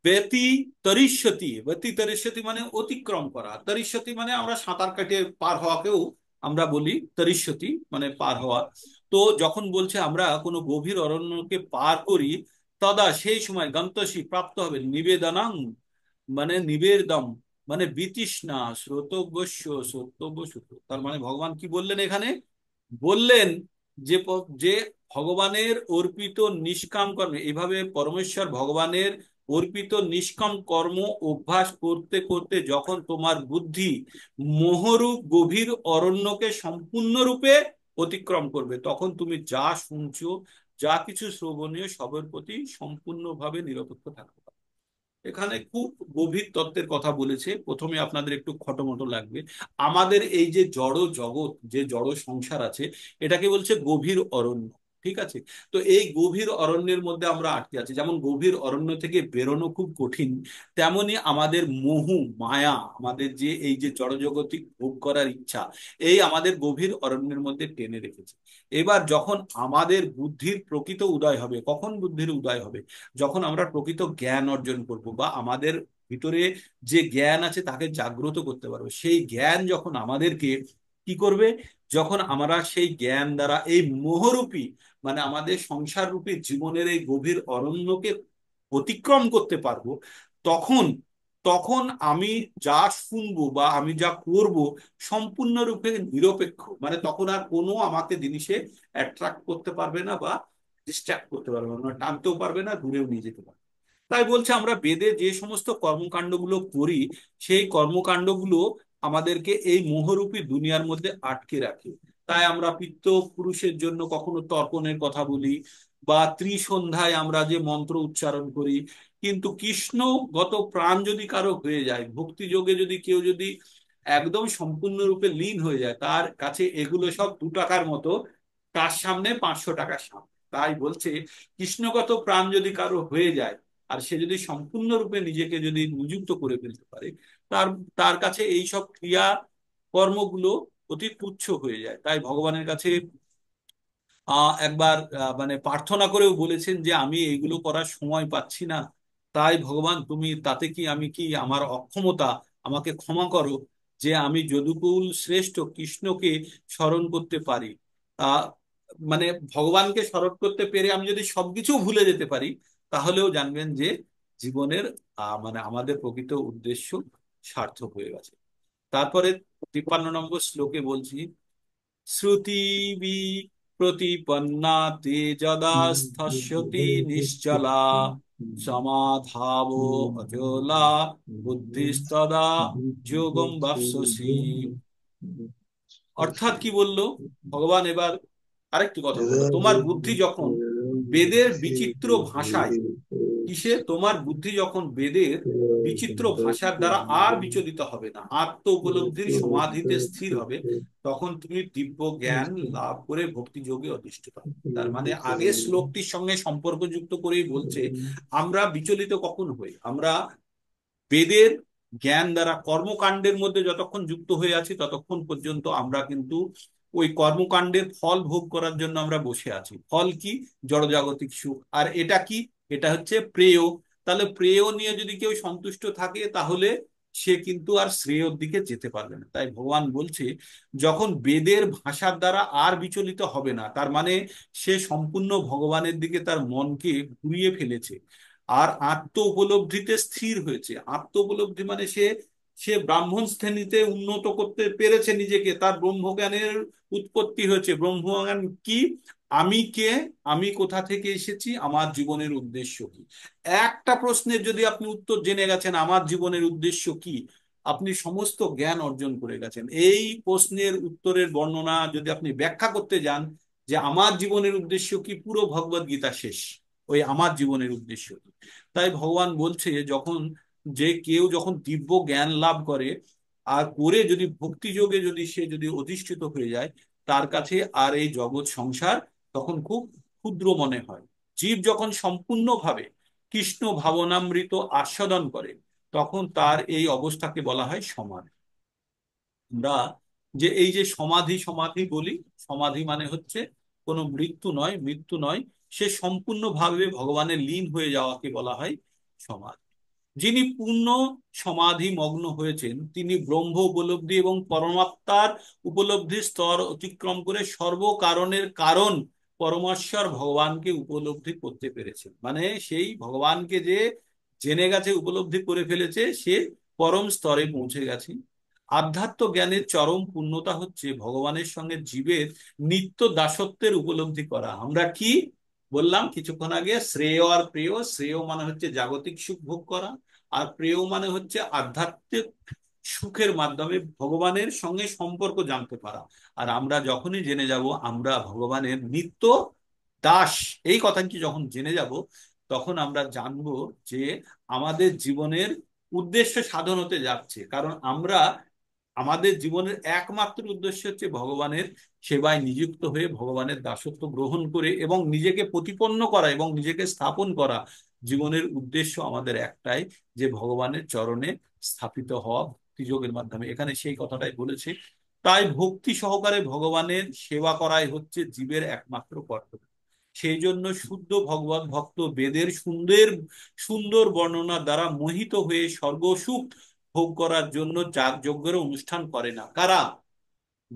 ব্যতি তরিষ্যতি, ব্যতি তরিষ্যতি মানে অতিক্রম করা, তরিষ্যতি মানে আমরা সাঁতার কেটে পার হওয়াকেও আমরা বলি তরিষ্যতি, মানে পার হওয়া। তো যখন বলছে আমরা কোনো গভীর অরণ্যকে পার করি, তদা সেই সময় গন্তসি প্রাপ্ত হবে নিবেদনাং, মানে নিবেদম মানে বিতৃষ্ণা, শ্রোতব্যস্য শ্রোতব্য শ্রুত। তার মানে ভগবান কি বললেন এখানে, বললেন যে ভগবানের অর্পিত নিষ্কাম কর্মে, এইভাবে পরমেশ্বর ভগবানের অর্পিত নিষ্কাম কর্ম অভ্যাস করতে করতে যখন তোমার বুদ্ধি মোহরূপ গভীর অরণ্যকে সম্পূর্ণরূপে অতিক্রম করবে, তখন তুমি যা শুনছো, যা কিছু শ্রবণীয়, সবের প্রতি সম্পূর্ণভাবে নিরপেক্ষ থাকবে। এখানে খুব গভীর তত্ত্বের কথা বলেছে। প্রথমে আপনাদের একটু খটোমটো লাগবে, আমাদের এই যে জড় জগৎ, যে জড় সংসার আছে, এটাকে বলছে গভীর অরণ্য। ঠিক আছে, তো এই গভীর অরণ্যের মধ্যে আমরা আটকে আছি। যেমন গভীর অরণ্য থেকে বেরোনো খুব কঠিন, তেমনি আমাদের মোহ, মায়া, আমাদের যে এই যে জড়জগতিক ভোগ করার ইচ্ছা, এই আমাদের গভীর অরণ্যের মধ্যে টেনে রেখেছে। এবার যখন আমাদের বুদ্ধির প্রকৃত উদয় হবে, কখন বুদ্ধির উদয় হবে, যখন আমরা প্রকৃত জ্ঞান অর্জন করব, বা আমাদের ভিতরে যে জ্ঞান আছে তাকে জাগ্রত করতে পারবো। সেই জ্ঞান যখন আমাদেরকে কি করবে? যখন আমরা সেই জ্ঞান দ্বারা এই মোহরূপী মানে আমাদের সংসার রূপী জীবনের এই গভীর অরণ্যকে অতিক্রম করতে পারবো, তখন তখন আমি যা শুনবো বা আমি যা করব সম্পূর্ণরূপে নিরপেক্ষ, মানে তখন আর কোনো আমাকে জিনিসে অ্যাট্রাক্ট করতে পারবে না বা ডিস্ট্রাক্ট করতে পারবে না, টানতেও পারবে না, দূরেও নিয়ে যেতে পারবে। তাই বলছে আমরা বেদে যে সমস্ত কর্মকাণ্ডগুলো করি, সেই কর্মকাণ্ডগুলো আমাদেরকে এই মোহরূপী দুনিয়ার মধ্যে আটকে রাখে। তাই আমরা পিতৃ পুরুষের জন্য কখনো তর্পণের কথা বলি, বা ত্রিসন্ধ্যায় আমরা যে মন্ত্র উচ্চারণ করি। কিন্তু কৃষ্ণগত প্রাণ যদি কারো হয়ে যায়, ভক্তি যোগে যদি কেউ যদি একদম সম্পূর্ণরূপে লীন হয়ে যায়, তার কাছে এগুলো সব 2 টাকার মতো, তার সামনে 500 টাকার সামনে। তাই বলছে কৃষ্ণগত প্রাণ যদি কারো হয়ে যায়, আর সে যদি সম্পূর্ণরূপে নিজেকে যদি নিযুক্ত করে ফেলতে পারে, তার তার কাছে এই সব ক্রিয়া কর্মগুলো অতি তুচ্ছ হয়ে যায়। তাই ভগবানের কাছে একবার মানে প্রার্থনা করেও বলেছেন যে আমি এইগুলো করার সময় পাচ্ছি না, তাই ভগবান তুমি তাতে কি আমি কি আমার অক্ষমতা, আমাকে ক্ষমা করো, যে আমি যদুকুল শ্রেষ্ঠ কৃষ্ণকে স্মরণ করতে পারি। আহ মানে ভগবানকে স্মরণ করতে পেরে আমি যদি সবকিছু ভুলে যেতে পারি, তাহলেও জানবেন যে জীবনের মানে আমাদের প্রকৃত উদ্দেশ্য সার্থক হয়ে গেছে। তারপরে 53 নম্বর শ্লোকে বলছি, শ্রুতিবি প্রতিপন্না তে যদা স্থস্যতি নিশ্চলা সমাধাবো অচলা বুদ্ধিস্তদা যোগম বাপসসি। অর্থাৎ কি বললো ভগবান এবার? আরেকটি কথা বললো, তোমার বুদ্ধি যখন বেদের বিচিত্র ভাষায়, কিসে তোমার বুদ্ধি যখন বেদের বিচিত্র ভাষার দ্বারা আর বিচলিত হবে না, আত্ম উপলব্ধির সমাধিতে স্থির হবে, তখন তুমি দিব্য জ্ঞান লাভ করে ভক্তি যোগে অধিষ্ঠিত হবে। তার মানে আগের শ্লোকটির সঙ্গে সম্পর্কযুক্ত করেই বলছে আমরা বিচলিত কখন হই? আমরা বেদের জ্ঞান দ্বারা কর্মকাণ্ডের মধ্যে যতক্ষণ যুক্ত হয়ে আছি, ততক্ষণ পর্যন্ত আমরা কিন্তু ওই কর্মকাণ্ডের ফল ভোগ করার জন্য আমরা বসে আছি। ফল কি? জড়জাগতিক সুখ। আর এটা কি? এটা হচ্ছে প্রেয়। তাহলে প্রেয় নিয়ে যদি কেউ সন্তুষ্ট থাকে, তাহলে সে কিন্তু আর শ্রেয়র দিকে যেতে পারবে না। তাই ভগবান বলছে যখন বেদের ভাষার দ্বারা আর বিচলিত হবে না, তার মানে সে সম্পূর্ণ ভগবানের দিকে তার মনকে ঘুরিয়ে ফেলেছে, আর আত্ম উপলব্ধিতে স্থির হয়েছে। আত্ম উপলব্ধি মানে সে সে ব্রাহ্মণ শ্রেণীতে উন্নত করতে পেরেছে নিজেকে, তার ব্রহ্মজ্ঞানের উৎপত্তি হয়েছে। ব্রহ্মজ্ঞান কি? আমি কে? আমি কোথা থেকে এসেছি? আমার জীবনের উদ্দেশ্য কি? একটা প্রশ্নের যদি আপনি উত্তর জেনে গেছেন, আমার জীবনের উদ্দেশ্য কি, আপনি সমস্ত জ্ঞান অর্জন করে গেছেন। এই প্রশ্নের উত্তরের বর্ণনা যদি আপনি ব্যাখ্যা করতে যান যে আমার জীবনের উদ্দেশ্য কি, পুরো ভগবদ গীতা শেষ ওই আমার জীবনের উদ্দেশ্য কি। তাই ভগবান বলছে যখন যে কেউ যখন দিব্য জ্ঞান লাভ করে আর করে যদি ভক্তি যোগে যদি সে যদি অধিষ্ঠিত হয়ে যায়, তার কাছে আর এই জগৎ সংসার তখন খুব ক্ষুদ্র মনে হয়। জীব যখন সম্পূর্ণভাবে কৃষ্ণ ভাবনামৃত আস্বাদন করে, তখন তার এই অবস্থাকে বলা হয় সমাধি। আমরা যে এই যে সমাধি সমাধি বলি, সমাধি মানে হচ্ছে কোনো মৃত্যু নয়, মৃত্যু নয়, সে সম্পূর্ণভাবে ভগবানের লীন হয়ে যাওয়াকে বলা হয় সমাধি। যিনি পূর্ণ সমাধি মগ্ন হয়েছেন, তিনি ব্রহ্ম উপলব্ধি এবং পরমাত্মার উপলব্ধির স্তর অতিক্রম করে সর্বকারণের কারণ পরমেশ্বর ভগবানকে উপলব্ধি করতে পেরেছেন। মানে সেই ভগবানকে যে জেনে গেছে, উপলব্ধি করে ফেলেছে, সে পরম স্তরে পৌঁছে গেছে। আধ্যাত্ম জ্ঞানের চরম পূর্ণতা হচ্ছে ভগবানের সঙ্গে জীবের নিত্য দাসত্বের উপলব্ধি করা। আমরা কি বললাম কিছুক্ষণ আগে? শ্রেয় আর প্রেয়। শ্রেয় মানে হচ্ছে জাগতিক সুখ ভোগ করা, আর প্রেয় মানে হচ্ছে আধ্যাত্মিক সুখের মাধ্যমে ভগবানের সঙ্গে সম্পর্ক জানতে পারা। আর আমরা যখনই জেনে যাব আমরা ভগবানের নিত্য দাস, এই কথাটি যখন জেনে যাব, তখন আমরা জানবো যে আমাদের জীবনের উদ্দেশ্য সাধন হতে যাচ্ছে। কারণ আমরা আমাদের জীবনের একমাত্র উদ্দেশ্য হচ্ছে ভগবানের সেবায় নিযুক্ত হয়ে ভগবানের দাসত্ব গ্রহণ করে এবং নিজেকে প্রতিপন্ন করা এবং নিজেকে স্থাপন করা। জীবনের উদ্দেশ্য আমাদের একটাই, যে ভগবানের চরণে স্থাপিত হওয়া ভক্তিযোগের মাধ্যমে। এখানে সেই কথাটাই বলেছে। তাই ভক্তি সহকারে ভগবানের সেবা করাই হচ্ছে জীবের একমাত্র কর্তব্য। সেই জন্য শুদ্ধ ভগবত ভক্ত বেদের সুন্দর সুন্দর বর্ণনা দ্বারা মোহিত হয়ে স্বর্গসুখ ভোগ করার জন্য যাগযজ্ঞের অনুষ্ঠান করে না। কারা?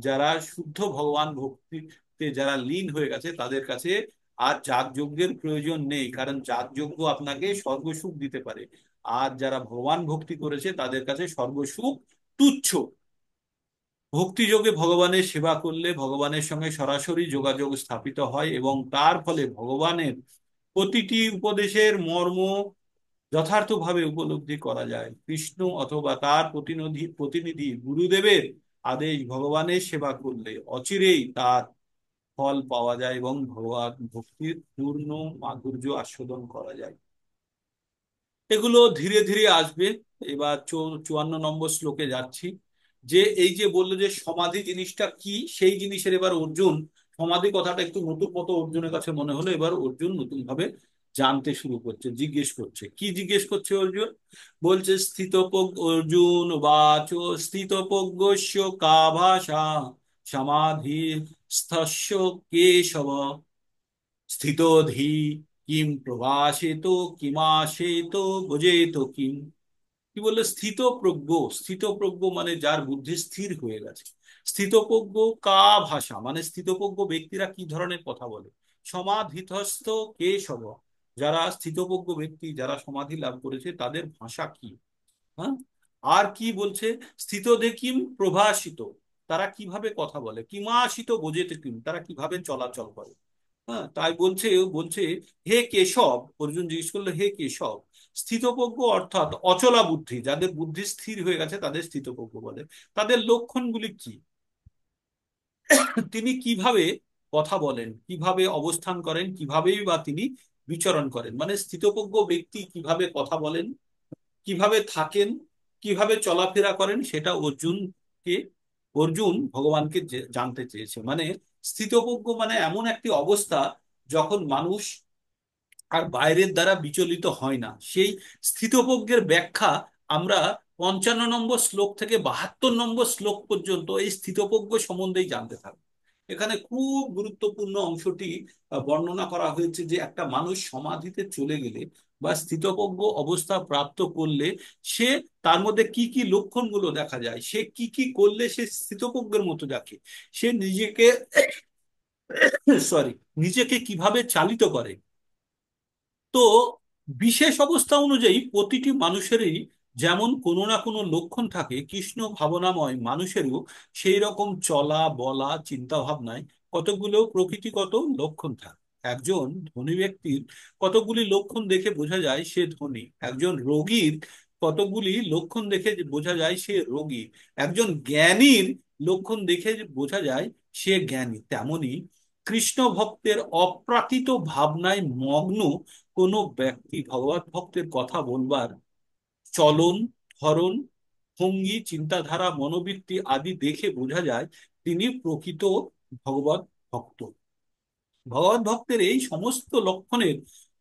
যারা শুদ্ধ ভগবান ভক্তিতে যারা লীন হয়ে গেছে তাদের কাছে আর যাগযজ্ঞের প্রয়োজন নেই, কারণ যাগযজ্ঞ আপনাকে স্বর্গসুখ দিতে পারে। আর যারা ভগবান ভক্তি করেছে তাদের কাছে স্বর্গসুখ তুচ্ছ। ভক্তিযোগে ভগবানের সেবা করলে ভগবানের সঙ্গে সরাসরি যোগাযোগ স্থাপিত হয় এবং তার ফলে ভগবানের প্রতিটি উপদেশের মর্ম যথার্থভাবে উপলব্ধি করা যায়। কৃষ্ণ অথবা তার প্রতিনিধি প্রতিনিধি গুরুদেবের আদেশ ভগবানের সেবা করলে অচিরেই তার ফল পাওয়া যায় এবং ভগবান ভক্তির পূর্ণ মাধুর্য আস্বাদন করা যায়। এগুলো ধীরে ধীরে আসবে। এবার 54 নম্বর শ্লোকে যাচ্ছি। যে এই যে বললো যে সমাধি জিনিসটা কি, সেই জিনিসের এবার অর্জুন, সমাধি কথাটা একটু নতুন মতো অর্জুনের কাছে মনে হলো। এবার অর্জুন নতুন ভাবে জানতে শুরু করছে, জিজ্ঞেস করছে। কি জিজ্ঞেস করছে অর্জুন? বলছে স্থিতপজ্ঞ অর্জুন বাচ, স্থিতপজ্ঞস্য কা ভাষা সমাধি স্থস্য কেশব স্থিতধি কিম প্রভাসেত কিমাসেত ভজেত কিম। কি বললো? স্থিতপ্রজ্ঞ। স্থিতপ্রজ্ঞ মানে যার বুদ্ধি স্থির হয়ে গেছে। স্থিতপ্রজ্ঞ কা ভাষা মানে স্থিতপ্রজ্ঞ ব্যক্তিরা কি ধরনের কথা বলে। সমাধিস্থ কেশব, যারা স্থিতপ্রজ্ঞ ব্যক্তি যারা সমাধি লাভ করেছে তাদের ভাষা কি। হ্যাঁ। আর কি বলছে? স্থিত দেকিম প্রভাসিত, তারা কিভাবে কথা বলে। কিমাসিত বোঝেতে কিম, তারা কিভাবে চলাচল করে। হ্যাঁ, তাই বলছে বলছে হে কেশব, অর্জুন জিজ্ঞেস করলো হে কেশব, স্থিতপ্রজ্ঞ অর্থাৎ অচলা বুদ্ধি, যাদের বুদ্ধি স্থির হয়ে গেছে তাদের স্থিতপ্রজ্ঞ বলে। তাদের লক্ষণগুলি কি? তিনি কিভাবে কথা বলেন, কিভাবে অবস্থান করেন, কিভাবেই বা তিনি বিচরণ করেন, মানে স্থিতপ্রজ্ঞ ব্যক্তি কিভাবে কথা বলেন, কিভাবে থাকেন, কিভাবে চলাফেরা করেন, সেটা অর্জুন ভগবানকে জানতে চেয়েছে। মানে স্থিতপ্রজ্ঞ মানে এমন একটি অবস্থা যখন মানুষ আর বাইরের দ্বারা বিচলিত হয় না। সেই স্থিতপ্রজ্ঞের ব্যাখ্যা আমরা 55 নম্বর শ্লোক থেকে 72 নম্বর শ্লোক পর্যন্ত এই স্থিতপ্রজ্ঞ সম্বন্ধেই জানতে থাকবো। এখানে খুব গুরুত্বপূর্ণ অংশটি বর্ণনা করা হয়েছে যে একটা মানুষ সমাধিতে চলে গেলে বা স্থিতপ্রজ্ঞ অবস্থা প্রাপ্ত করলে সে তার মধ্যে কি কি লক্ষণগুলো দেখা যায়, সে কি কি করলে সে স্থিতপ্রজ্ঞের মতো দেখে, সে নিজেকে সরি নিজেকে কিভাবে চালিত করে। তো বিশেষ অবস্থা অনুযায়ী প্রতিটি মানুষেরই যেমন কোনো না কোনো লক্ষণ থাকে, কৃষ্ণ ভাবনাময় মানুষেরও সেই রকম চলা বলা চিন্তা ভাবনায় কতগুলো প্রকৃতিগত লক্ষণ থাকে। একজন ধনী ব্যক্তির কতগুলি লক্ষণ দেখে বোঝা যায় সে ধনী। একজন রোগীর কতগুলি লক্ষণ দেখে বোঝা যায় সে রোগী। একজন জ্ঞানীর লক্ষণ দেখে বোঝা যায় সে জ্ঞানী। তেমনি কৃষ্ণ ভক্তের অপ্রাকৃত ভাবনায় মগ্ন কোনো ব্যক্তি ভগবত ভক্তের কথা বলবার চলন, ধরন, ভঙ্গি, চিন্তাধারা, মনোবৃত্তি আদি দেখে বোঝা যায় তিনি প্রকৃত ভগবত ভক্ত। ভগবত ভক্তের এই সমস্ত লক্ষণের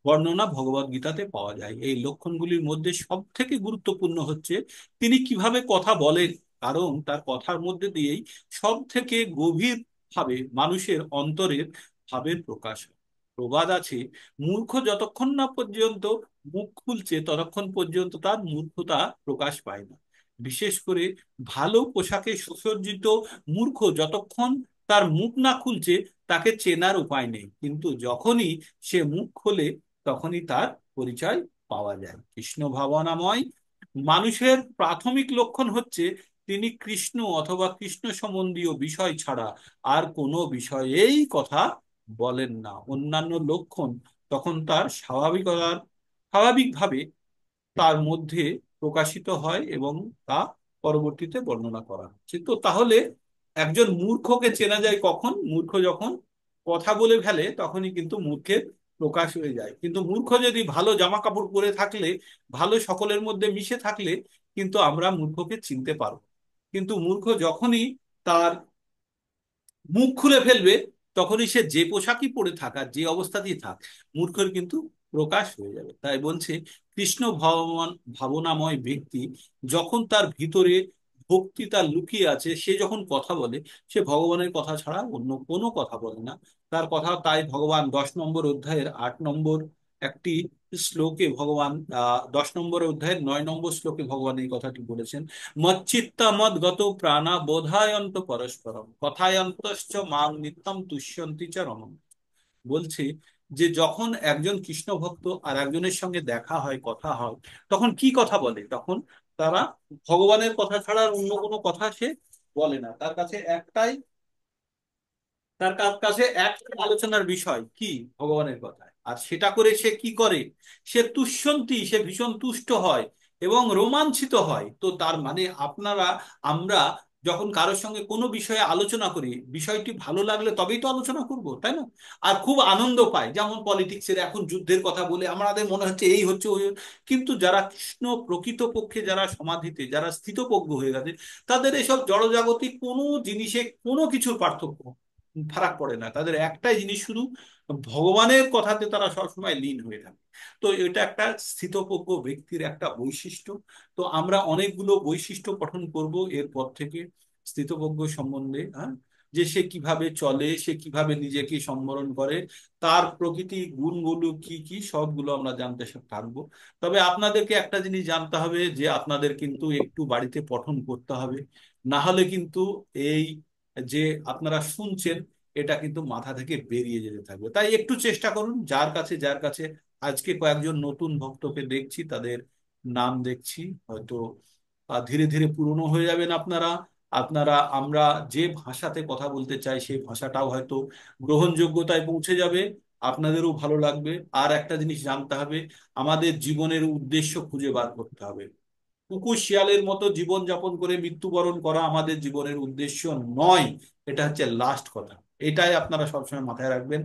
বর্ণনা ভগবত গীতাতে পাওয়া যায়। এই লক্ষণগুলির মধ্যে সব থেকে গুরুত্বপূর্ণ হচ্ছে তিনি কিভাবে কথা বলেন, কারণ তার কথার মধ্যে দিয়েই সব থেকে গভীর ভাবে মানুষের অন্তরের ভাবের প্রকাশ হয়। প্রবাদ আছে, মূর্খ যতক্ষণ না পর্যন্ত মুখ খুলছে ততক্ষণ পর্যন্ত তার মূর্খতা প্রকাশ পায় না। বিশেষ করে ভালো পোশাকে সুসজ্জিত মূর্খ যতক্ষণ তার মুখ না খুলছে তাকে চেনার উপায় নেই, কিন্তু যখনই সে মুখ খোলে তখনই তার পরিচয় পাওয়া যায়। কৃষ্ণ ভাবনাময় মানুষের প্রাথমিক লক্ষণ হচ্ছে তিনি কৃষ্ণ অথবা কৃষ্ণ সম্বন্ধীয় বিষয় ছাড়া আর কোনো বিষয়েই কথা বলেন না। অন্যান্য লক্ষণ তখন তার স্বাভাবিকভাবে তার মধ্যে প্রকাশিত হয় এবং তা পরবর্তীতে বর্ণনা করা হচ্ছে। তো তাহলে একজন মূর্খকে চেনা যায় কখন? মূর্খ যখন কথা বলে ফেলে তখনই কিন্তু মূর্খের প্রকাশ হয়ে যায়। কিন্তু মূর্খ যদি ভালো জামা কাপড় পরে থাকলে, ভালো সকলের মধ্যে মিশে থাকলে কিন্তু আমরা মূর্খকে চিনতে পারবো। কিন্তু মূর্খ যখনই তার মুখ খুলে ফেলবে তখনই সে যে পোশাকই পরে থাক আর যে অবস্থাতেই থাক মূর্খের কিন্তু প্রকাশ হয়ে যাবে। তাই বলছে কৃষ্ণ ভাবনাময় ব্যক্তি যখন তার ভিতরে ভক্তি তার লুকিয়ে আছে, সে যখন কথা বলে সে ভগবানের কথা ছাড়া অন্য কোনো কথা বলে না। তার কথা তাই ভগবান 10 নম্বর অধ্যায়ের 8 নম্বর একটি শ্লোকে ভগবান 10 নম্বর অধ্যায়ের 9 নম্বর শ্লোকে ভগবান এই কথাটি বলেছেন, মচ্চিত্তা মদ গত প্রাণা বোধায়ন্ত পরস্পরম কথায়ন্তশ্চ মাং নিত্যম তুষ্যন্তি চ রমম। বলছে যে যখন একজন কৃষ্ণ ভক্ত আর একজনের সঙ্গে দেখা হয়, কথা হয়, তখন কি কথা বলে? তখন তারা ভগবানের কথা ছাড়া আর অন্য কোনো কথা সে বলে না। তার কাছে একটাই, কাছে এক আলোচনার বিষয় কি? ভগবানের কথা। আর সেটা করে সে কি করে? সে তুষ্যন্তি, সে ভীষণ তুষ্ট হয় এবং রোমাঞ্চিত হয়। তো তার মানে আমরা যখন কারোর সঙ্গে কোনো বিষয়ে আলোচনা করি, বিষয়টি ভালো লাগলে তবেই তো আলোচনা করব, তাই না? আর খুব আনন্দ পাই, যেমন পলিটিক্সের এখন যুদ্ধের কথা বলে আমাদের মনে হচ্ছে এই হচ্ছে ওই কিন্তু যারা কৃষ্ণ প্রকৃতপক্ষে, যারা সমাধিতে, যারা স্থিতপ্রজ্ঞ হয়ে গেছে, তাদের এসব জড়জাগতিক কোনো জিনিসে কোনো কিছুর পার্থক্য ফারাক পড়ে না। তাদের একটাই জিনিস শুধু, ভগবানের কথাতে তারা সবসময় লীন হয়ে থাকে। তো এটা একটা স্থিতপ্রজ্ঞ ব্যক্তির একটা বৈশিষ্ট্য। তো আমরা অনেকগুলো বৈশিষ্ট্য পঠন করব এরপর থেকে স্থিতপ্রজ্ঞ সম্বন্ধে, হ্যাঁ, যে সে কিভাবে চলে, সে কিভাবে নিজেকে সম্বরণ করে, তার প্রকৃতি গুণগুলো কি কি, সবগুলো আমরা জানতে থাকবো। তবে আপনাদেরকে একটা জিনিস জানতে হবে, যে আপনাদের কিন্তু একটু বাড়িতে পঠন করতে হবে, না হলে কিন্তু এই যে আপনারা শুনছেন এটা কিন্তু মাথা থেকে বেরিয়ে যেতে থাকবে। তাই একটু চেষ্টা করুন, যার কাছে আজকে কয়েকজন নতুন ভক্তকে দেখছি, তাদের নাম দেখছি, হয়তো ধীরে ধীরে পুরনো হয়ে যাবেন আপনারা। আমরা যে ভাষাতে কথা বলতে চাই সেই ভাষাটাও হয়তো গ্রহণযোগ্যতায় পৌঁছে যাবে, আপনাদেরও ভালো লাগবে। আর একটা জিনিস জানতে হবে, আমাদের জীবনের উদ্দেশ্য খুঁজে বার করতে হবে। কুকুর শিয়ালের মতো জীবন যাপন করে মৃত্যুবরণ করা আমাদের জীবনের উদ্দেশ্য নয়। এটা হচ্ছে লাস্ট কথা। এটাই আপনারা সবসময় মাথায় রাখবেন,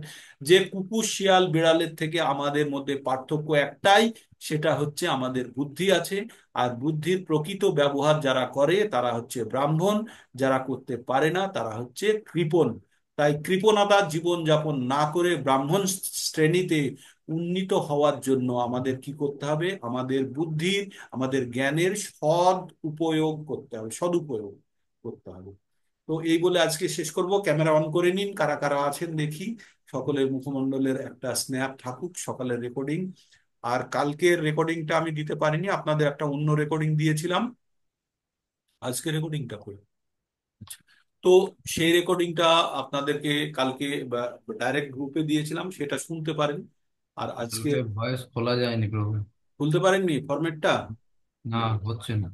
যে কুকুর শিয়াল বিড়ালের থেকে আমাদের মধ্যে পার্থক্য একটাই, সেটা হচ্ছে আমাদের বুদ্ধি আছে। আর বুদ্ধির প্রকৃত ব্যবহার যারা করে তারা হচ্ছে ব্রাহ্মণ, যারা করতে পারে না তারা হচ্ছে কৃপণ। তাই কৃপণতার জীবন যাপন না করে ব্রাহ্মণ শ্রেণীতে উন্নীত হওয়ার জন্য আমাদের কি করতে হবে? আমাদের বুদ্ধির, আমাদের জ্ঞানের উপয়োগ করতে হবে, সদুপয়োগ করতে হবে। তো এই বলে আজকে শেষ করব। ক্যামেরা অন করে নিন, কারা কারা আছেন দেখি। সকলের মুখমণ্ডলের একটা স্ন্যাপ থাকুক, সকালের রেকর্ডিং। আর কালকের রেকর্ডিংটা আমি দিতে পারিনি, আপনাদের একটা অন্য রেকর্ডিং দিয়েছিলাম, আজকে রেকর্ডিংটা করি। আচ্ছা। তো সেই রেকর্ডিংটা আপনাদেরকে কালকে ডাইরেক্ট গ্রুপে দিয়েছিলাম, সেটা শুনতে পারেন। আর আজকে কালকে ভয়েস খোলা যায়নি প্রভু। খুলতে পারেননি ফরম্যাটটা? না, হচ্ছে না।